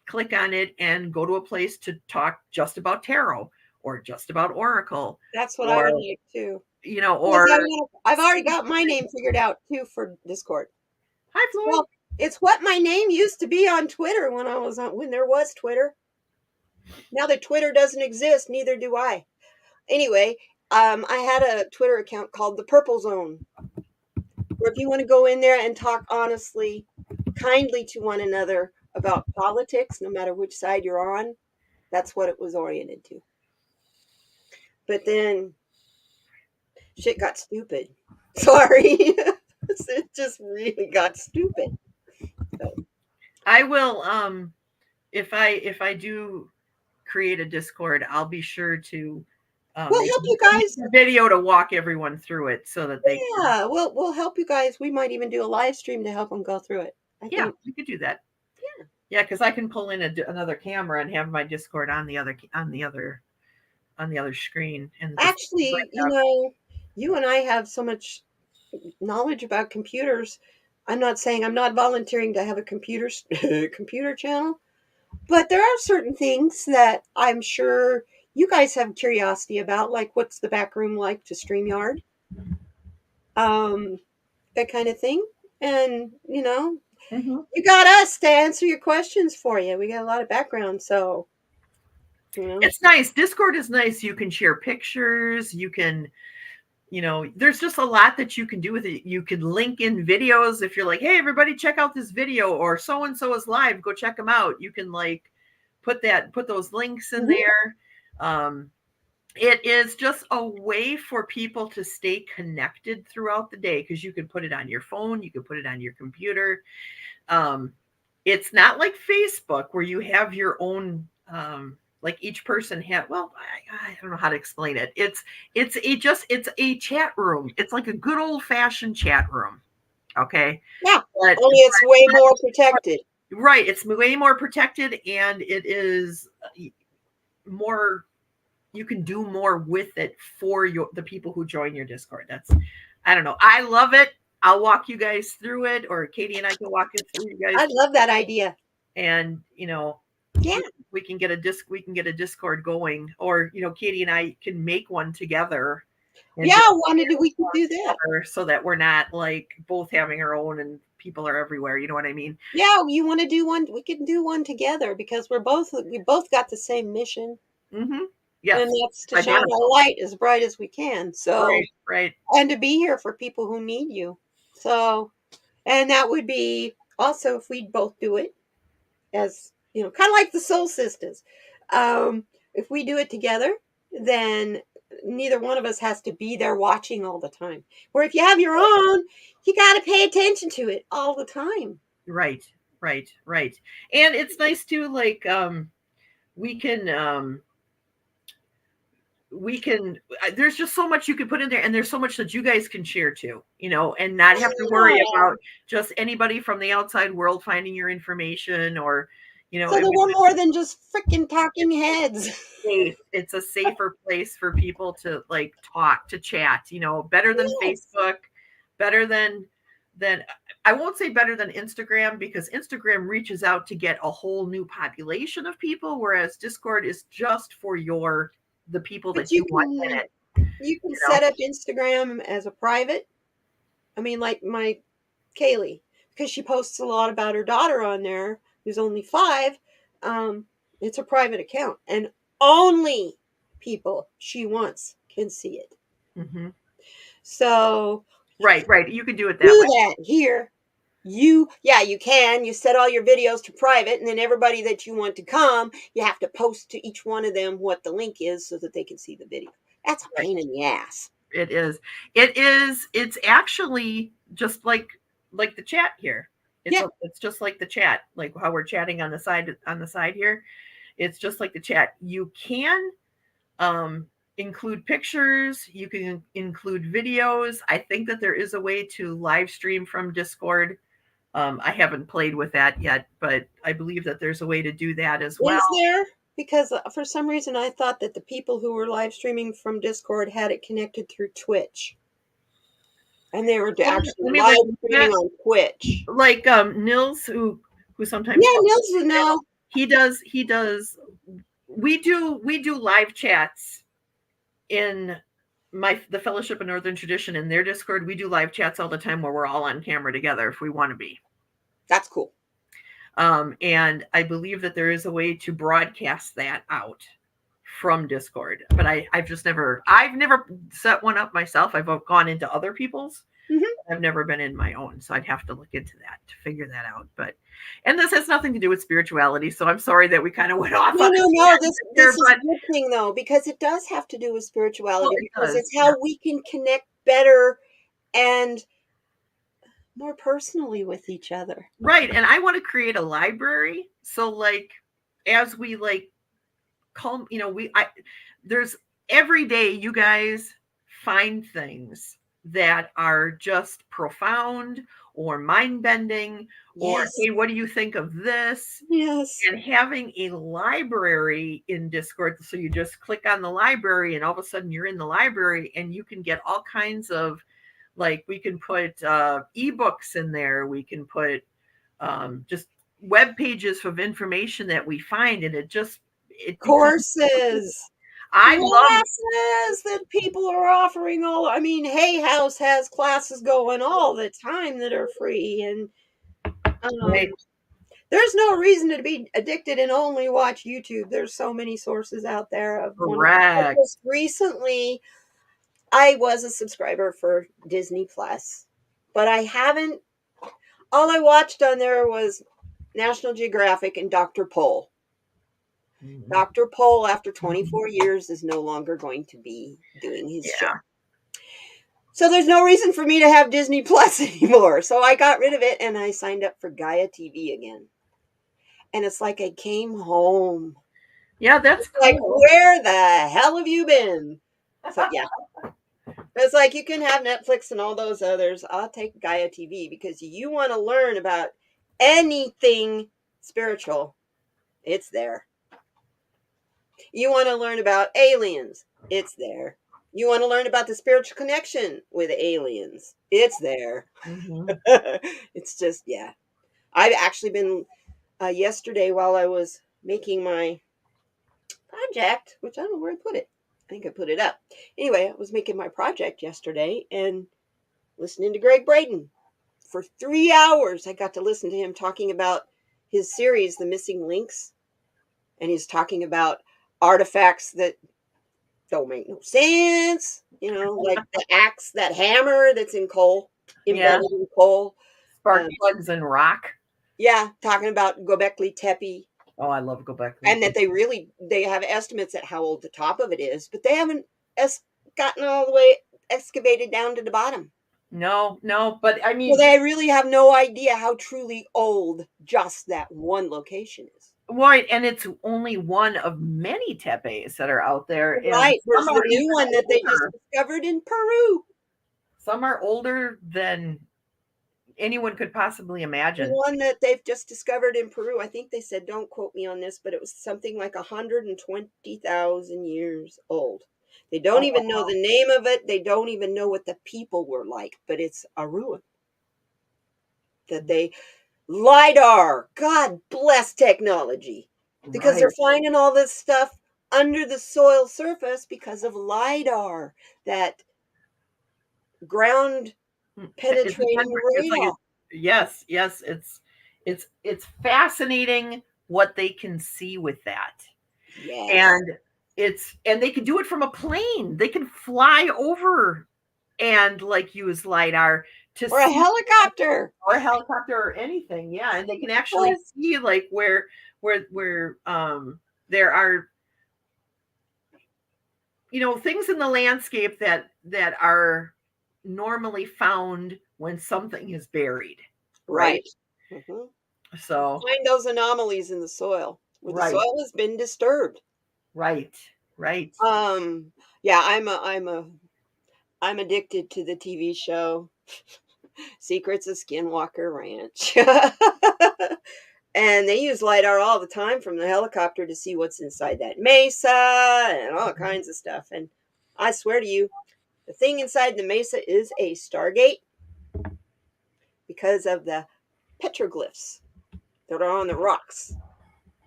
Speaker 3: click on it and go to a place to talk just about tarot or just about Oracle.
Speaker 2: That's what I would like too.
Speaker 3: Or
Speaker 2: I've already got my name figured out too for Discord.
Speaker 3: Hi, Floyd.
Speaker 2: Well, it's what my name used to be on Twitter when there was Twitter. Now that Twitter doesn't exist, neither do I. Anyway, I had a Twitter account called The Purple Zone. or if you want to go in there and talk honestly, kindly to one another about politics, no matter which side you're on, that's what it was oriented to. But then shit got stupid. Sorry. It just really got stupid.
Speaker 3: I will if I do create a Discord, I'll be sure to
Speaker 2: We'll help you guys.
Speaker 3: a video to walk everyone through it so that they
Speaker 2: Yeah, we'll help you guys. We might even do a live stream to help them go through it. I
Speaker 3: yeah,
Speaker 2: think.
Speaker 3: we could do that.
Speaker 2: Yeah.
Speaker 3: Yeah, because I can pull in another camera and have my Discord on the other screen. And
Speaker 2: Actually, you know, you and I have so much knowledge about computers. I'm not saying I'm not volunteering to have a computer computer channel, but there are certain things that I'm sure you guys have curiosity about, like what's the back room like to StreamYard, that kind of thing. And you know, you got us to answer your questions for you. We got a lot of background, so you know,
Speaker 3: it's nice. Discord is nice. You can share pictures. You can, you know, there's just a lot that you can do with it. You can link in videos if you're like, hey, everybody, check out this video, or so and so is live. Go check them out. You can like put those links in there. It is just a way for people to stay connected throughout the day because you can put it on your phone, you can put it on your computer. It's not like Facebook where you have your own like each person had, well, I don't know how to explain it. It's a chat room. It's like a good old fashioned chat room. Okay.
Speaker 2: yeah,
Speaker 3: but
Speaker 2: only it's way more protected.
Speaker 3: Right. It's way more protected, and it is more, you can do more with it for the people who join your Discord. I don't know. I love it. I'll walk you guys through it, or Katie and I can walk it through you guys.
Speaker 2: I love that idea.
Speaker 3: And, you know,
Speaker 2: yeah,
Speaker 3: we can get a Discord going, or, you know, Katie and I can make one together.
Speaker 2: Yeah, we can do that
Speaker 3: so that we're not like both having our own and people are everywhere. You know what I mean?
Speaker 2: Yeah, you want to do one? We can do one together because we both got the same mission.
Speaker 3: Yes,
Speaker 2: and that's to shine our light as bright as we can. So
Speaker 3: right,
Speaker 2: and to be here for people who need you. So, and that would be also if we both do it, as you know, kind of like the Soul Sisters. If we do it together, then neither one of us has to be there watching all the time. Where if you have your own, you got to pay attention to it all the time.
Speaker 3: Right. And it's nice too, like we can there's just so much you can put in there, and there's so much that you guys can share too, you know, and not have to worry about just anybody from the outside world finding your information, or, you know,
Speaker 2: so there were more than just freaking talking heads.
Speaker 3: It's a safer place for people to like talk, to chat, you know, better than Facebook, better than I won't say better than Instagram, because Instagram reaches out to get a whole new population of people, whereas Discord is just for the people that you want in it.
Speaker 2: You can set up Instagram as a private. I mean, like my Kaylee, because she posts a lot about her daughter on there, who's only 5. It's a private account, and only people she wants can see it. So
Speaker 3: right, you can do it that way.
Speaker 2: That here. You can. You set all your videos to private, and then everybody that you want to come, you have to post to each one of them what the link is so that they can see the video. That's a pain in the ass.
Speaker 3: It is. It's actually just like the chat here. It's just like the chat, like how we're chatting on the side here. It's just like the chat. You can include pictures. You can include videos. I think that there is a way to live stream from Discord. I haven't played with that yet, but I believe that there's a way to do that as well.
Speaker 2: Is there? Because for some reason I thought that the people who were live streaming from Discord had it connected through Twitch. And they were actually live streaming on Twitch.
Speaker 3: Like Nils, who sometimes
Speaker 2: Nils would know.
Speaker 3: He does. We do live chats in the Fellowship of Northern Tradition in their Discord. We do live chats all the time where we're all on camera together if we want to be.
Speaker 2: That's cool.
Speaker 3: And I believe that there is a way to broadcast that out from Discord, but I've never set one up myself. I've gone into other people's
Speaker 2: Mhm.
Speaker 3: I've never been in my own, so I'd have to look into that to figure that out. But and this has nothing to do with spirituality, so I'm sorry that we kind of went off
Speaker 2: No,
Speaker 3: on
Speaker 2: no,
Speaker 3: a
Speaker 2: no.
Speaker 3: tangent
Speaker 2: This
Speaker 3: there,
Speaker 2: is a
Speaker 3: but
Speaker 2: good thing though, because it does have to do with
Speaker 3: well,
Speaker 2: spirituality,
Speaker 3: it
Speaker 2: because
Speaker 3: does.
Speaker 2: it's
Speaker 3: Yeah.
Speaker 2: how we can connect better and more personally with each other.
Speaker 3: Right. And I want to create a library. So like as we like call, there's every day you guys find things that are just profound or mind bending or
Speaker 2: Yes.
Speaker 3: hey, what do you think of this?
Speaker 2: Yes.
Speaker 3: And having a library in Discord, so you just click on the library and all of a sudden you're in the library and you can get all kinds of, like, we can put ebooks in there, we can put just web pages of information that we find, and it becomes,
Speaker 2: Courses.
Speaker 3: I love,
Speaker 2: Classes that people are offering all. I mean, Hay House has classes going all the time that are free, and
Speaker 3: right,
Speaker 2: um, there's no reason to be addicted and only watch YouTube. There's so many sources out there of wonderful.
Speaker 3: correct.
Speaker 2: Just recently, I was a subscriber for Disney Plus, but I haven't. All I watched on there was National Geographic and Dr. Pol. Dr. Pol, after 24 years, is no longer going to be doing his show.
Speaker 3: Yeah.
Speaker 2: So there's no reason for me to have Disney Plus anymore. So I got rid of it and I signed up for Gaia TV again. And it's like I came home.
Speaker 3: Yeah, that's
Speaker 2: Like,
Speaker 3: cool.
Speaker 2: where the hell have you been? So yeah. It's like you can have Netflix and all those others. I'll take Gaia TV because you want to learn about anything spiritual. It's there. You want to learn about aliens. It's there. You want to learn about the spiritual connection with aliens. It's there.
Speaker 3: Mhm.
Speaker 2: It's just, yeah. I've actually been, yesterday while I was making my project, which I don't know where I put it. I think I put it up. Anyway, I was making my project yesterday and listening to Greg Braden for 3 hours. I got to listen to him talking about his series, The Missing Links. And he's talking about artifacts that don't make no sense. Like the axe, that hammer that's in coal,
Speaker 3: Yeah,
Speaker 2: embedded in coal.
Speaker 3: spark
Speaker 2: Um,
Speaker 3: plugs and rock.
Speaker 2: yeah, talking about Gobekli Tepe,
Speaker 3: Oh, I love go back.
Speaker 2: and that they have estimates at how old the top of it is, but they haven't gotten all the way excavated down to the bottom.
Speaker 3: No, but I
Speaker 2: So
Speaker 3: mean,
Speaker 2: they really have no idea how truly old just that one location is.
Speaker 3: right, and it's only one of many tepes that are out there, and
Speaker 2: Right. There's
Speaker 3: some
Speaker 2: the
Speaker 3: are
Speaker 2: new
Speaker 3: even
Speaker 2: one that they just
Speaker 3: older.
Speaker 2: discovered in Peru.
Speaker 3: Some are older than anyone could possibly
Speaker 2: The
Speaker 3: imagine.
Speaker 2: one that they've just discovered in Peru, I think they said, don't quote me on this, but it was something like 120,000 years old. They don't
Speaker 3: Oh,
Speaker 2: even know the name of it. They don't even know what the people were like, but it's a ruin that they LIDAR. God bless technology, because
Speaker 3: right.
Speaker 2: they're finding all this stuff under the soil surface because of LIDAR, that ground penetrating
Speaker 3: It's like
Speaker 2: radar.
Speaker 3: yes, it's fascinating what they can see with that.
Speaker 2: Yes.
Speaker 3: And and they can do it from a plane. They can fly over and like use lidar to
Speaker 2: Or a
Speaker 3: see,
Speaker 2: helicopter.
Speaker 3: or a helicopter or anything. Yeah, and they can actually
Speaker 2: Yes.
Speaker 3: see like where there are, things in the landscape that are normally found when something is buried, right?
Speaker 2: Right. Mhm.
Speaker 3: So
Speaker 2: Find those anomalies in the soil where the
Speaker 3: right,
Speaker 2: soil has been disturbed.
Speaker 3: right, right.
Speaker 2: Yeah, I'm addicted to the TV show Secrets of Skinwalker Ranch. And they use LiDAR all the time from the helicopter to see what's inside that mesa and all kinds of stuff. And I swear to you, the thing inside the mesa is a Stargate because of the petroglyphs that are on the rocks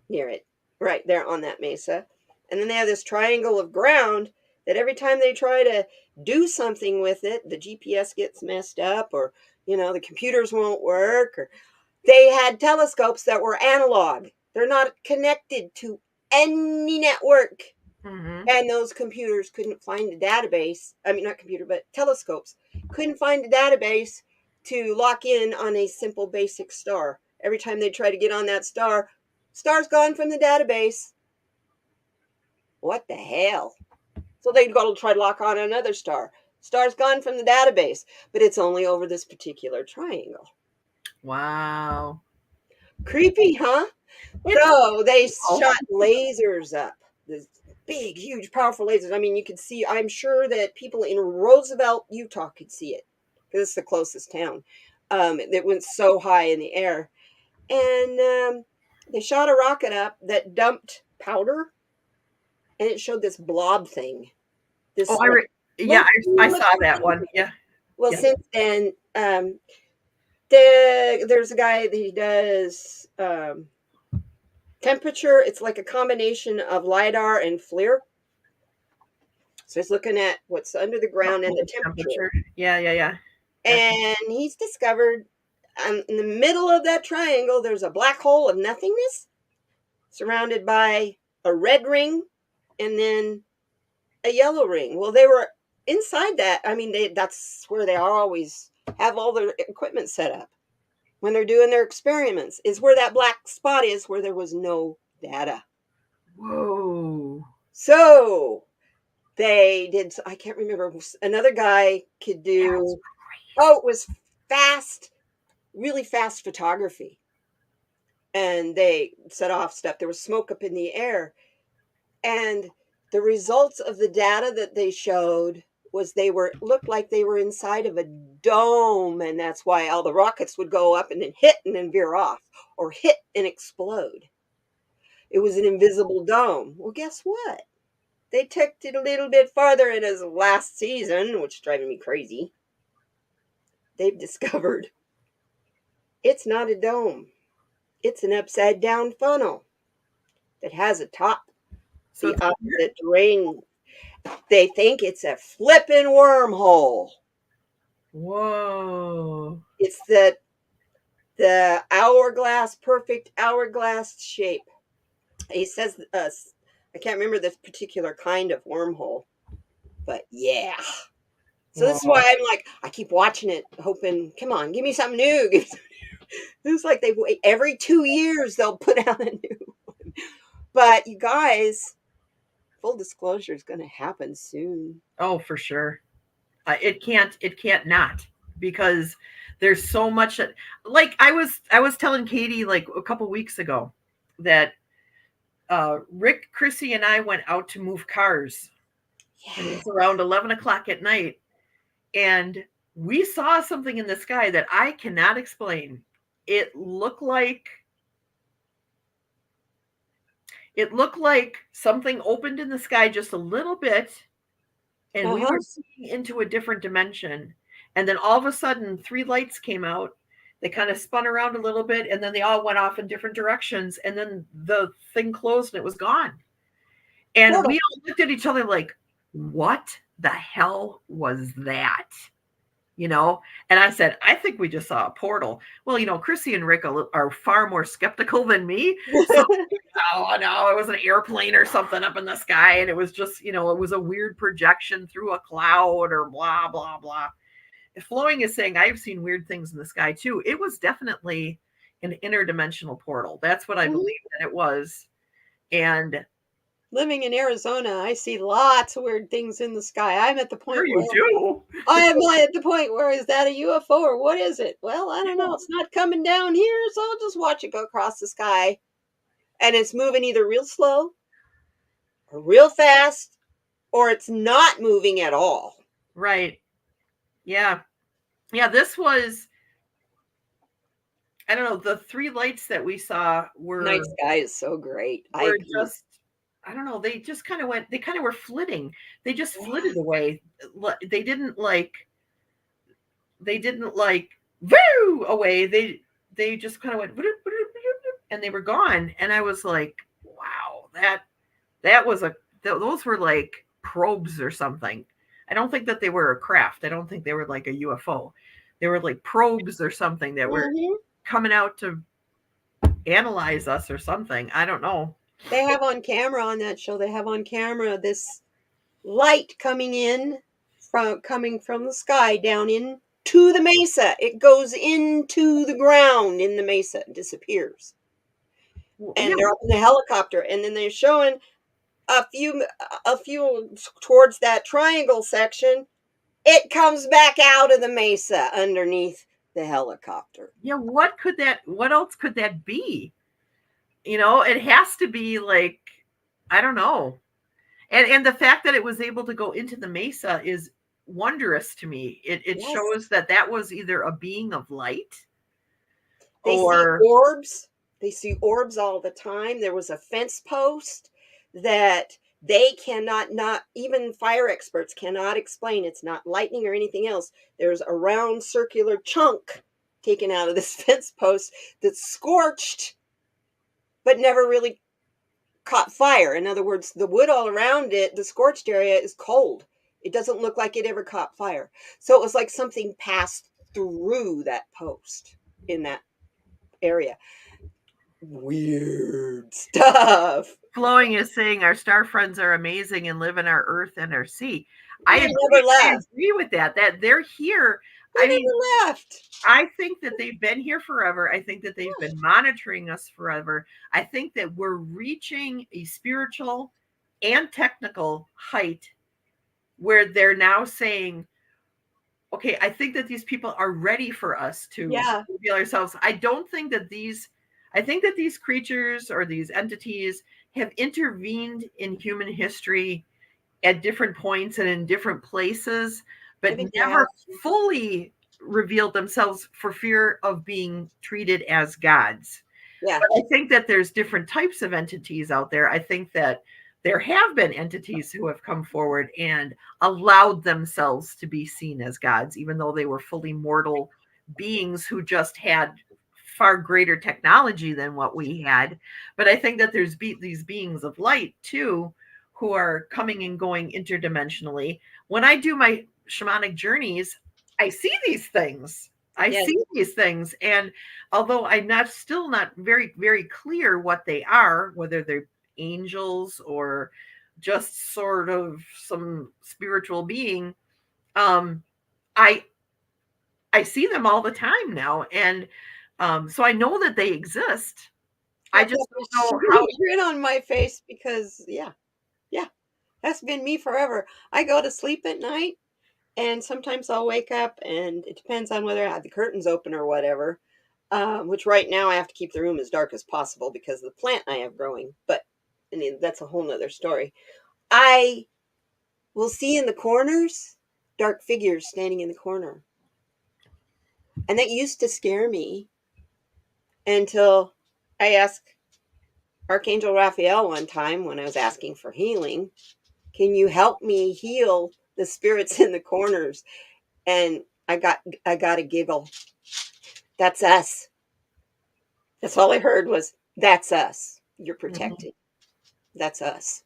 Speaker 2: near it, right there on that mesa. And then they have this triangle of ground that every time they try to do something with it, the GPS gets messed up, or the computers won't work, or they had telescopes that were analog. They're not connected to any network.
Speaker 3: Hmm.
Speaker 2: And those computers couldn't find the database. I mean, not computer, but telescopes couldn't find a database to lock in on a simple basic star. Every time they try to get on that star, star's gone from the database. What the hell? So they'd go to try to lock on another star. Star's gone from the database, but it's only over this particular triangle.
Speaker 3: Wow.
Speaker 2: Creepy, huh? So they shot lasers up. This big, huge, powerful lasers. I mean, you could see, I'm sure that people in Roosevelt, Utah could see it because it's the closest town. It went so high in the air. And they shot a rocket up that dumped powder, and it showed this blob thing. This,
Speaker 3: I saw that one. Yeah.
Speaker 2: Well,
Speaker 3: Yeah.
Speaker 2: since then, there's a guy that he does temperature. It's like a combination of LiDAR and FLIR. So he's looking at what's under the ground and the temperature.
Speaker 3: Yeah.
Speaker 2: And he's discovered in the middle of that triangle, there's a black hole of nothingness surrounded by a red ring and then a yellow ring. Well, they were inside that. I mean, that's where they always have all their equipment set up when they're doing their experiments, is where that black spot is, where there was no data.
Speaker 3: Whoa.
Speaker 2: So they did, I can't remember, another guy could do, it was fast, really fast photography. And they set off stuff. There was smoke up in the air. And the results of the data that they showed was looked like they were inside of a dome, and that's why all the rockets would go up and then hit and then veer off, or hit and explode. It was an invisible dome. Well, guess what? They took it a little bit farther in his last season, which is driving me crazy. They've discovered it's not a dome. It's an upside down funnel that has a top. So the opposite ring. They think it's a flippin' wormhole.
Speaker 3: Whoa.
Speaker 2: It's the hourglass, perfect hourglass shape. He says, I can't remember this particular kind of wormhole, but yeah. So this is why I'm like, I keep watching it, hoping, come on, give me something new. It's like they wait every 2 years, they'll put out a new one. But you guys, full disclosure is going to happen soon.
Speaker 3: Oh, for sure. It can't not, because there's so much that, like I was telling Katie like a couple weeks ago that Rick, Chrissy, and I went out to move cars. Yeah. And it's around 11 o'clock at night, and we saw something in the sky that I cannot explain. It looked like something opened in the sky just a little bit, and we were seeing into a different dimension. And then all of a sudden, 3 lights came out. They kind of spun around a little bit, and then they all went off in different directions. And then the thing closed and it was gone. And we all looked at each other like, what the hell was that? You know? And I said, I think we just saw a portal. Well, Chrissy and Rick are far more skeptical than me. So, oh no, it was an airplane or something up in the sky. And it was just, it was a weird projection through a cloud or blah, blah, blah. Flowing is saying, I've seen weird things in the sky too. It was definitely an interdimensional portal. That's what I believe that it was. And
Speaker 2: living in Arizona, I see lots of weird things in the sky. I'm at the point
Speaker 3: I
Speaker 2: am at the point where, is that a UFO or what is it? Well, I don't know. It's not coming down here, so I'll just watch it go across the sky. And it's moving either real slow or real fast, or it's not moving at all.
Speaker 3: Right. Yeah. Yeah, this was, I don't know, the 3 lights that we saw were...
Speaker 2: Night sky is so great.
Speaker 3: I don't know, they just kind of went, they kind of were flitting. They just flitted away. They didn't like, woo, away. They just kind of went, and they were gone. And I was like, wow, that was those were like probes or something. I don't think that they were a craft. I don't think they were like a UFO. They were like probes or something that were coming out to analyze us or something. I don't know.
Speaker 2: They have on camera on that show, they have on camera this light coming in coming from the sky down into the mesa. It goes into the ground in the mesa and disappears.
Speaker 3: Yeah,
Speaker 2: And they're up in the helicopter, and then they're showing a few towards that triangle section. It comes back out of the mesa underneath the helicopter.
Speaker 3: yeah. What else could that be? It has to be like, I don't know. And the fact that it was able to go into the mesa is wondrous to me. It
Speaker 2: Yes.
Speaker 3: shows that was either a being of light
Speaker 2: They
Speaker 3: or
Speaker 2: see orbs. They see orbs all the time. There was a fence post that they cannot, not even fire experts cannot explain. It's not lightning or anything else. There's a round circular chunk taken out of this fence post that's scorched but never really caught fire. In other words, the wood all around it, the scorched area, is cold. It doesn't look like it ever caught fire. So it was like something passed through that post in that area. Weird stuff.
Speaker 3: Flowing is saying our star friends are amazing and live in our earth and our sea. I
Speaker 2: They
Speaker 3: agree,
Speaker 2: never
Speaker 3: I
Speaker 2: left.
Speaker 3: agree with that they're here.
Speaker 2: They
Speaker 3: I mean,
Speaker 2: never left.
Speaker 3: I think that they've been here forever. I think that they've been monitoring us forever. I think that we're reaching a spiritual and technical height where they're now saying, okay, I think that these people are ready for us to
Speaker 2: Yeah.
Speaker 3: reveal ourselves. I think that these creatures or these entities have intervened in human history at different points and in different places,
Speaker 2: I
Speaker 3: but
Speaker 2: think
Speaker 3: never fully revealed themselves for fear of being treated as gods.
Speaker 2: Yeah.
Speaker 3: But I think that there's different types of entities out there. I think that there have been entities who have come forward and allowed themselves to be seen as gods, even though they were fully mortal beings who just had far greater technology than what we had. But I think that there's these beings of light too, who are coming and going interdimensionally. When I do my shamanic journeys, I see these things.
Speaker 2: Yes.
Speaker 3: See these things. And although I'm still not very, very clear what they are, whether they're angels or just sort of some spiritual being, I see them all the time now. And so I know that they exist. I just don't know how.
Speaker 2: Grin on my face because yeah, that's been me forever. I go to sleep at night, and sometimes I'll wake up, and it depends on whether I have the curtains open or whatever. Which right now I have to keep the room as dark as possible because of the plant I have growing. But I mean, that's a whole nother story. I will see in the corners dark figures standing in the corner, and that used to scare me until I asked Archangel Raphael one time when I was asking for healing, can you help me heal the spirits in the corners? And I got a giggle. That's us. That's all I heard was, that's us. You're protected. That's us.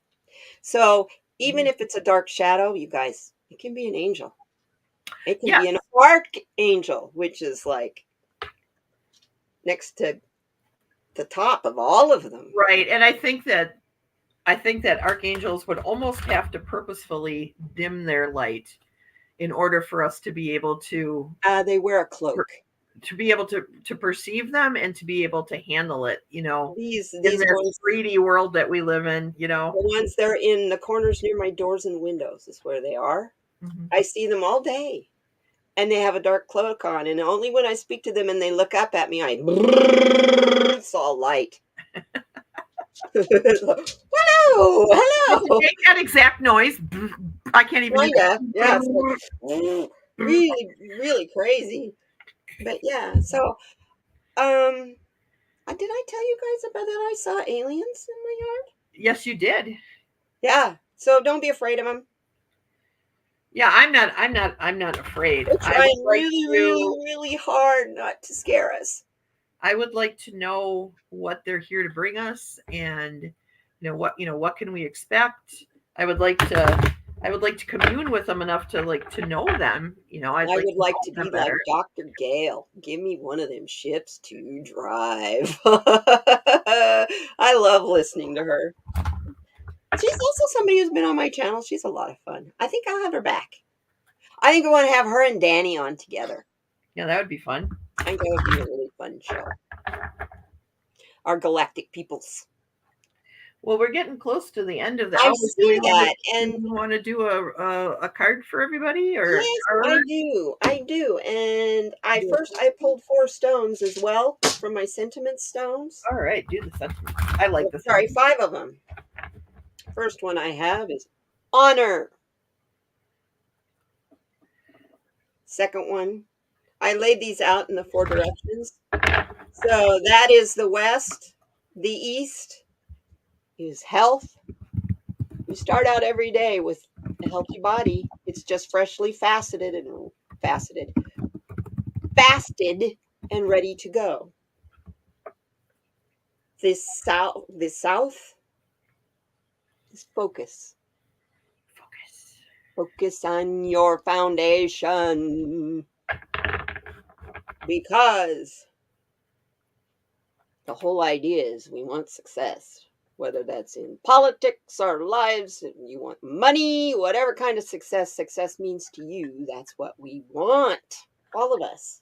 Speaker 2: So even if it's a dark shadow, you guys, it can be an angel. It can be an archangel, which is like next to the top of all of them.
Speaker 3: Right. And I think that archangels would almost have to purposefully dim their light in order for us to be able to
Speaker 2: They wear a cloak.
Speaker 3: To be able to perceive them and to be able to handle it,
Speaker 2: These
Speaker 3: in this
Speaker 2: ones,
Speaker 3: 3D world that we live in,
Speaker 2: the ones they're in the corners near my doors and windows is where they are.
Speaker 3: Mhm.
Speaker 2: I see them all day, and they have a dark cloak on, and only when I speak to them and they look up at me, it's all light. Hello.
Speaker 3: Make that exact noise. I can't even.
Speaker 2: Yeah, it's like, really, really crazy. But yeah, so did I tell you guys about that? I saw aliens in my yard.
Speaker 3: Yes, you did.
Speaker 2: Yeah, so don't be afraid of them.
Speaker 3: Yeah, I'm not afraid.
Speaker 2: We're trying really hard not to scare us.
Speaker 3: I would like to know what they're here to bring us, and what can we expect. I would like to commune with them enough to know them. I
Speaker 2: would like to be like Dr. Gale. Give me one of them ships to drive. I love listening to her. She's also somebody who's been on my channel. She's a lot of fun. I think I'll have her back. I think I want to have her and Danny on together.
Speaker 3: Yeah, that would be fun.
Speaker 2: I think that would be a really fun show. Our galactic peoples.
Speaker 3: Well, we're getting close to the end of the
Speaker 2: I
Speaker 3: hour.
Speaker 2: see that,
Speaker 3: Do
Speaker 2: and
Speaker 3: you want to do a card for everybody, or
Speaker 2: yes,
Speaker 3: card?
Speaker 2: I do, and I pulled 4 stones as well from my sentiment stones.
Speaker 3: All right, do the sentiment. I like this.
Speaker 2: Sorry, 5 of them. First one I have is honor. Second one, I laid these out in the 4 directions. So that is the west. The east is health. You start out every day with a healthy body. It's just freshly fasted and ready to go. The south is focus. Focus on your foundation. Because the whole idea is we want success, whether that's in politics or lives, you want money, whatever kind of success means to you, that's what we want, all of us.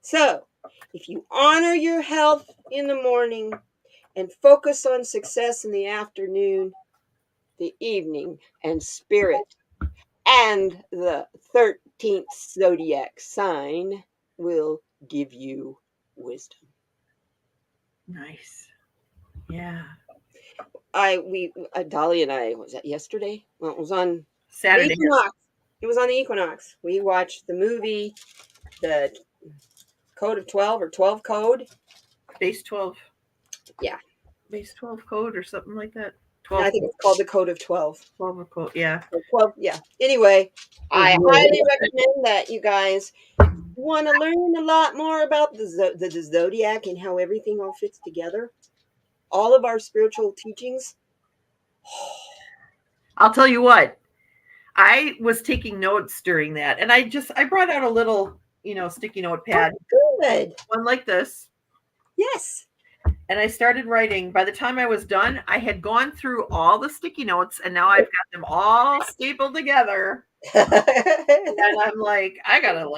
Speaker 2: So, if you honor your health in the morning and focus on success in the afternoon, the evening, and spirit, and the 13th zodiac sign will give you wisdom.
Speaker 3: Nice. Yeah.
Speaker 2: Dolly and I, was that yesterday? Well, it was on
Speaker 3: Saturday.
Speaker 2: Equinox. It was on the Equinox. We watched the movie, the Code of 12 or 12 Code.
Speaker 3: Base 12.
Speaker 2: Yeah.
Speaker 3: Base 12 Code or something like that.
Speaker 2: 12. I think it's called the Code of 12.
Speaker 3: 12 Code, yeah.
Speaker 2: 12, yeah. Anyway, I highly recommend that, you guys. Want to learn a lot more about the zodiac and how everything all fits together? All of our spiritual teachings.
Speaker 3: I'll tell you what. I was taking notes during that, and I brought out a little, sticky notepad.
Speaker 2: Oh, good.
Speaker 3: One like this.
Speaker 2: Yes.
Speaker 3: And I started writing. By the time I was done, I had gone through all the sticky notes, and now I've got them all stapled together. And I'm like, I gotta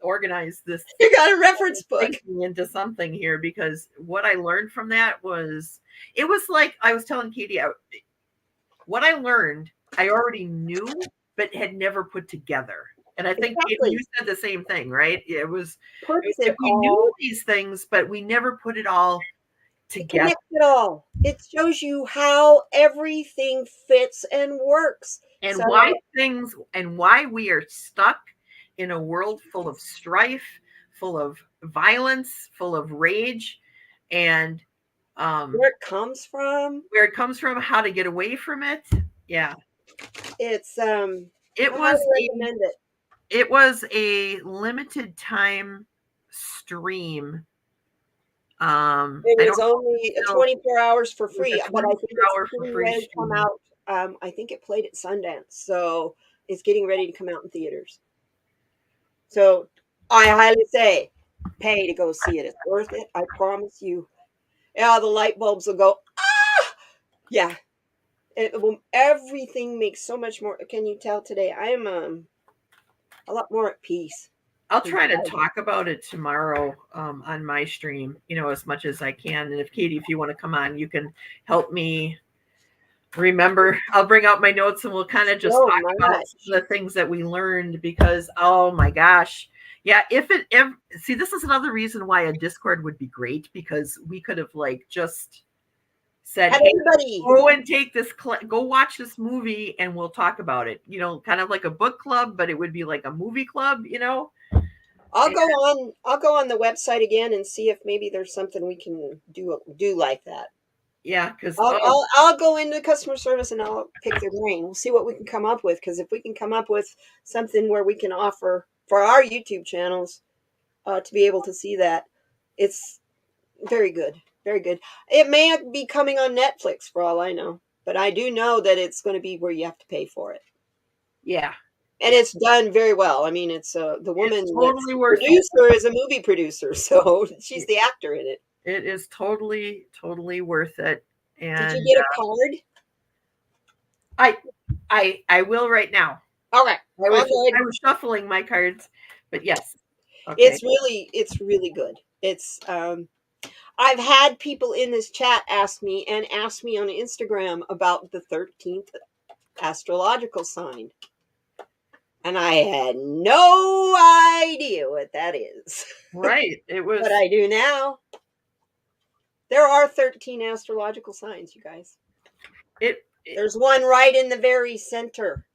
Speaker 3: organize this.
Speaker 2: You got a reference book
Speaker 3: into something here, because what I learned from that was, it was like I was telling Katie, what I learned, I already knew, but had never put together. And I think Katie, you said the same thing, right? It was we knew these things, but we never put it all together.
Speaker 2: Connect it all. It shows you how everything fits and works.
Speaker 3: And why we are stuck in a world full of strife, full of violence, full of rage, and
Speaker 2: where it comes from,
Speaker 3: how to get away from it. Yeah.
Speaker 2: It's
Speaker 3: it was a limited time stream.
Speaker 2: It was only 24 hours for free, but I think it's getting ready to come out. I think it played at Sundance, so it's getting ready to come out in theaters. So I highly say, pay to go see it. It's worth it. I promise you. Yeah, the light bulbs will go. Ah, yeah. Everything makes so much more. Can you tell today? I am a lot more at peace.
Speaker 3: I'll try to talk about it tomorrow on my stream, as much as I can. And if Katie, if you want to come on, you can help me remember. I'll bring out my notes and we'll kind of just talk about the things that we learned, because, oh my gosh. Yeah, see, this is another reason why a Discord would be great, because we could have just said, hey, go and go watch this movie and we'll talk about it. Kind of like a book club, but it would be like a movie club,
Speaker 2: I'll go on the website again and see if maybe there's something we can do like that.
Speaker 3: Yeah, because
Speaker 2: I'll go into customer service and I'll pick their brain. We'll see what we can come up with, because if we can come up with something where we can offer for our YouTube channels to be able to see that, it's very good. Very good. It may be coming on Netflix for all I know, but I do know that it's going to be where you have to pay for it.
Speaker 3: Yeah.
Speaker 2: And it's done very well. I mean, it's the woman
Speaker 3: totally
Speaker 2: producer is a movie producer, so she's the actor in it.
Speaker 3: It is totally, totally worth it. And
Speaker 2: did you get a card?
Speaker 3: I will right now.
Speaker 2: Okay.
Speaker 3: I
Speaker 2: I'll
Speaker 3: was
Speaker 2: go ahead.
Speaker 3: I was shuffling my cards, but yes. Okay.
Speaker 2: It's really good. It's I've had people in this chat ask me on Instagram about the 13th astrological sign. And I had no idea what that is.
Speaker 3: Right. It was
Speaker 2: But I do now. There are 13 astrological signs, you guys.
Speaker 3: it,
Speaker 2: There's one right in the very center.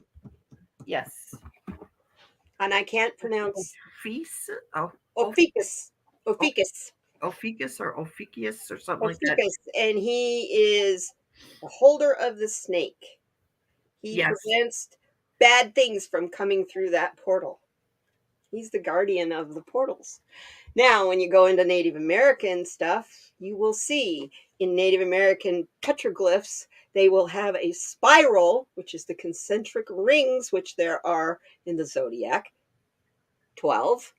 Speaker 3: yes.
Speaker 2: And I can't pronounce
Speaker 3: Ophice? Oh,
Speaker 2: Ophiuchus. Ophiuchus.
Speaker 3: Ophiuchus or Ophiuchus or something like that.
Speaker 2: Ophiuchus. And he is the holder of the snake. He
Speaker 3: Yes.
Speaker 2: prevents bad things from coming through that portal. He's the guardian of the portals. Now, when you go into Native American stuff, you will see in Native American petroglyphs, they will have a spiral, which is the concentric rings, which there are in the zodiac, 12,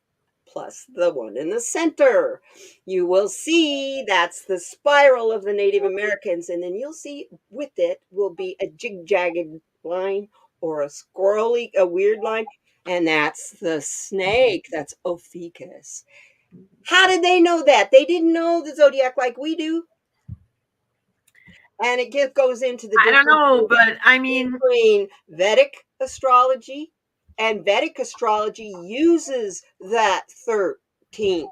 Speaker 2: plus the one in the center. You will see that's the spiral of the Native Americans. And then you'll see with it will be a jig-jagged line or a weird line. And that's the snake. That's Ophiuchus. How did they know that? They didn't know the zodiac like we do. And it goes into the
Speaker 3: I don't know,
Speaker 2: difference
Speaker 3: but I mean,
Speaker 2: between Vedic astrology, and Vedic astrology uses that 13th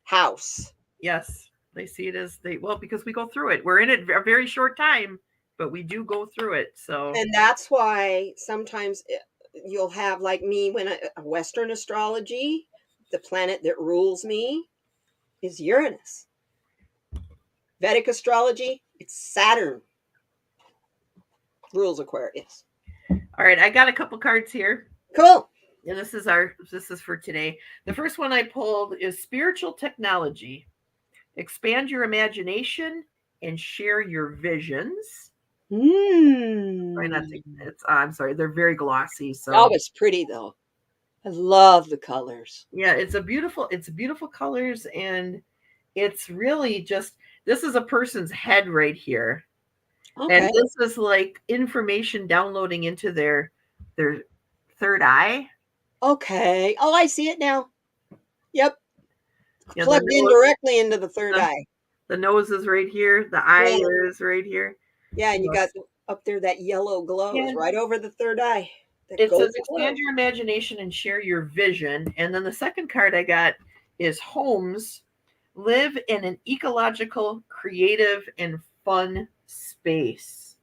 Speaker 2: house.
Speaker 3: yes, they see it as because we go through it. We're in it a very short time, but we do go through it. So,
Speaker 2: And that's why sometimes you'll have, like me, when Western astrology, the planet that rules me is Uranus. Vedic astrology, it's Saturn rules Aquarius.
Speaker 3: all right, I got a couple cards here.
Speaker 2: Cool.
Speaker 3: And this is for today. The first one I pulled is spiritual technology. Expand your imagination and share your visions. Try not to, I'm sorry, they're very glossy. So
Speaker 2: Oh, it's pretty though. I love the colors.
Speaker 3: yeah, it's beautiful colors, and it's really just, this is a person's head right here.
Speaker 2: Okay.
Speaker 3: And this is like information downloading into their third eye.
Speaker 2: Okay. Oh, I see it now. Yep.
Speaker 3: Yeah,
Speaker 2: Plugged in directly into the third eye.
Speaker 3: The nose is right here. The eye is right here.
Speaker 2: Yeah, and you got up there that yellow glow right over the third eye.
Speaker 3: It says expand your imagination and share your vision. And then the second card I got is homes. Live in an ecological, creative, and fun space.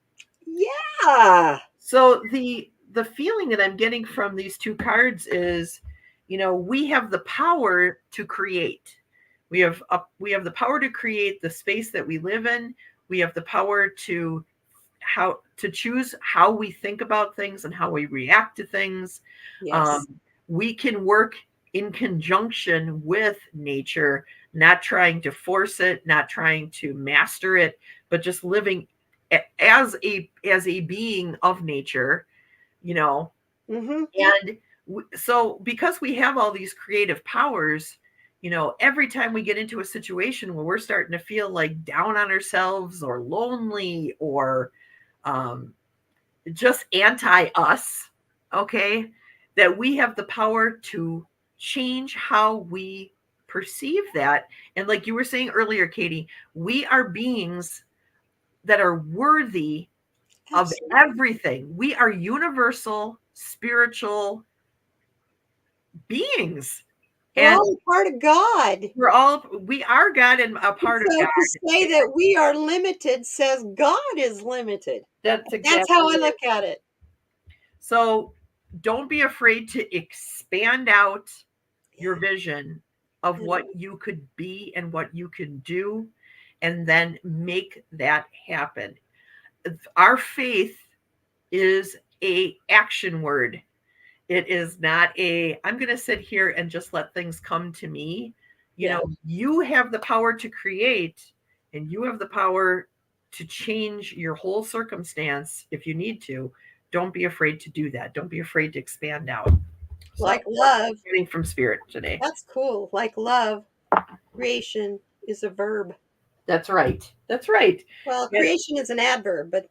Speaker 2: Yeah.
Speaker 3: So the feeling that I'm getting from these two cards is, we have the power to create. We have the power to create the space that we live in. We have the power to choose how we think about things and how we react to things.
Speaker 2: Yes.
Speaker 3: We can work in conjunction with nature, not trying to force it, not trying to master it, but just living as a being of nature,
Speaker 2: Mm-hmm.
Speaker 3: And so because we have all these creative powers, every time we get into a situation where we're starting to feel like down on ourselves or lonely or just anti us, okay, that we have the power to change how we perceive that. And like you were saying earlier, Katie, we are beings that are worthy of everything. We are universal spiritual beings.
Speaker 2: We're all a part of God.
Speaker 3: We are God and a part of God.
Speaker 2: To say that we are limited says God is limited. That's how I look at it.
Speaker 3: So don't be afraid to expand out your vision of what you could be and what you can do, and then make that happen. Our faith is a action word. It is not I'm going to sit here and just let things come to me. You have the power to create, and you have the power to change your whole circumstance if you need to. Don't be afraid to do that. Don't be afraid to expand out.
Speaker 2: Like love.
Speaker 3: Getting from spirit today.
Speaker 2: That's cool. Like love. Creation is a verb.
Speaker 3: That's right. That's right.
Speaker 2: Well, creation is an adverb, but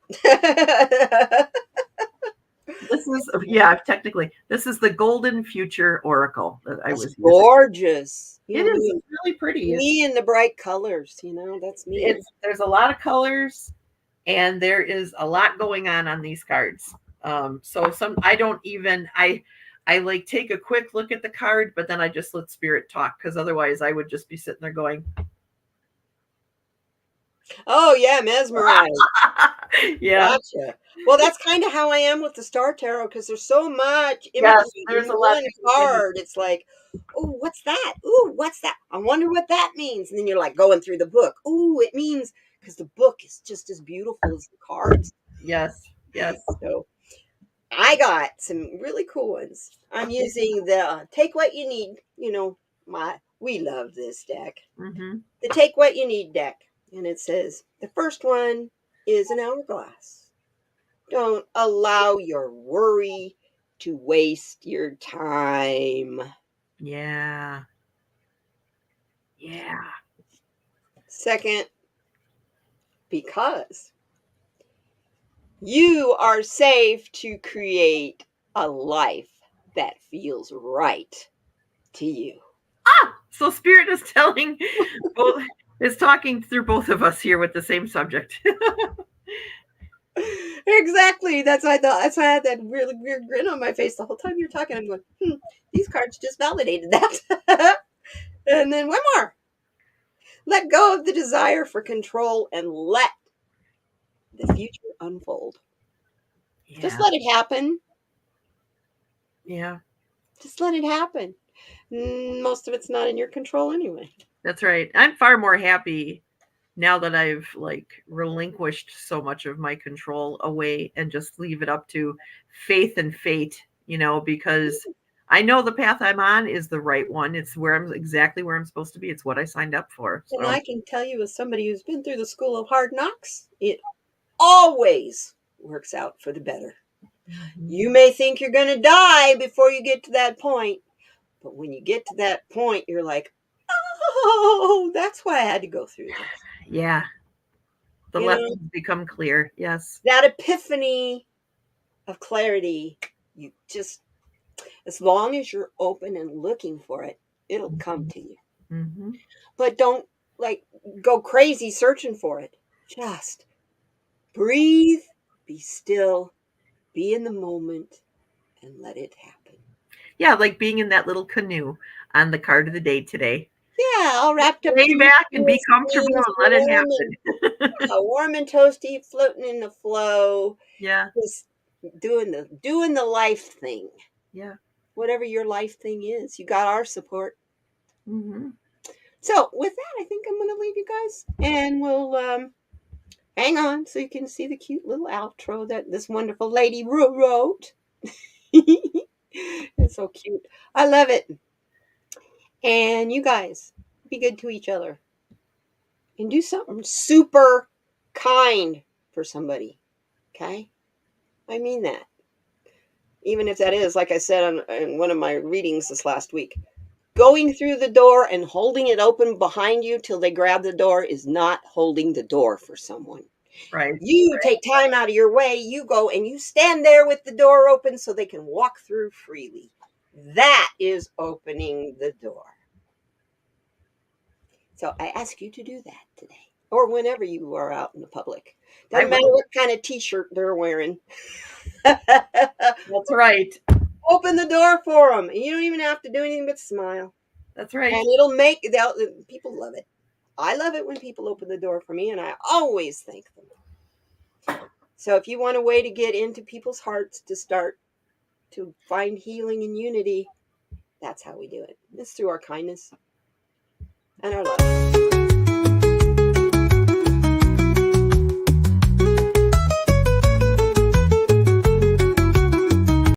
Speaker 3: This is, yeah, technically, this is the Golden Future Oracle that I
Speaker 2: That's
Speaker 3: was using.
Speaker 2: gorgeous.
Speaker 3: It is really pretty.
Speaker 2: Me in the bright colors, that's me.
Speaker 3: There's a lot of colors, and there is a lot going on these cards. So I don't even I like take a quick look at the card, but then I just let spirit talk, because otherwise I would just be sitting there going,
Speaker 2: Oh yeah, mesmerized.
Speaker 3: yeah.
Speaker 2: Gotcha. Well, that's kind of how I am with the Star Tarot, because there's so much
Speaker 3: Yes,
Speaker 2: imagery
Speaker 3: there's
Speaker 2: in
Speaker 3: a lot
Speaker 2: one
Speaker 3: of
Speaker 2: card. It's like, oh, what's that? Ooh, what's that? I wonder what that means. And then you're like going through the book. Ooh, it means, because the book is just as beautiful as the cards.
Speaker 3: Yes, yes.
Speaker 2: So I got some really cool ones. I'm using the Take What You Need. We love this deck.
Speaker 3: Mm-hmm.
Speaker 2: The Take What You Need deck. And it says, the first one is an hourglass. Don't allow your worry to waste your time.
Speaker 3: Yeah. Yeah.
Speaker 2: Second, because you are safe to create a life that feels right to you.
Speaker 3: So spirit is telling both, is talking through both of us here with the same subject.
Speaker 2: Exactly. That's why I thought. That's why I had that really weird grin on my face the whole time you're talking. I'm going, these cards just validated that. And then one more. Let go of the desire for control and let the future unfold.
Speaker 3: Yeah.
Speaker 2: Just let it happen.
Speaker 3: Yeah.
Speaker 2: Just let it happen. Most of it's not in your control anyway.
Speaker 3: That's right. I'm far more happy now that I've relinquished so much of my control away and just leave it up to faith and fate, because I know the path I'm on is the right one. It's exactly where I'm supposed to be. It's what I signed up for. So.
Speaker 2: And I can tell you, as somebody who's been through the school of hard knocks, it always works out for the better. You may think you're going to die before you get to that point, but when you get to that point, you're like, oh, that's why I had to go through this.
Speaker 3: Yeah. The lessons become clear. Yes.
Speaker 2: That epiphany of clarity, you just, as long as you're open and looking for it, it'll come to you.
Speaker 3: Mm-hmm.
Speaker 2: But don't go crazy searching for it. Just breathe, be still, be in the moment, and let it happen.
Speaker 3: Yeah, like being in that little canoe on the card of the day today.
Speaker 2: Yeah, all wrapped up.
Speaker 3: Lay back and be comfortable and let it happen.
Speaker 2: Warm and toasty, floating in the flow.
Speaker 3: Yeah.
Speaker 2: Just doing the life thing.
Speaker 3: Yeah.
Speaker 2: Whatever your life thing is, you got our support.
Speaker 3: Mm-hmm.
Speaker 2: So with that, I think I'm going to leave you guys, and we'll hang on so you can see the cute little outro that this wonderful lady wrote. It's so cute. I love it. And you guys, be good to each other. And do something super kind for somebody. Okay? I mean that. Even if that is, like I said in one of my readings this last week, going through the door and holding it open behind you till they grab the door is not holding the door for someone.
Speaker 3: Right.
Speaker 2: You take time out of your way, you go and you stand there with the door open so they can walk through freely. That is opening the door. So I ask you to do that today, or whenever you are out in the public. Doesn't matter what kind of t-shirt they're wearing.
Speaker 3: That's right.
Speaker 2: Open the door for them. You don't even have to do anything but smile.
Speaker 3: That's right.
Speaker 2: And it'll make people love it. I love it when people open the door for me, and I always thank them. So if you want a way to get into people's hearts to start to find healing and unity, that's how we do it. It's through our kindness and our love.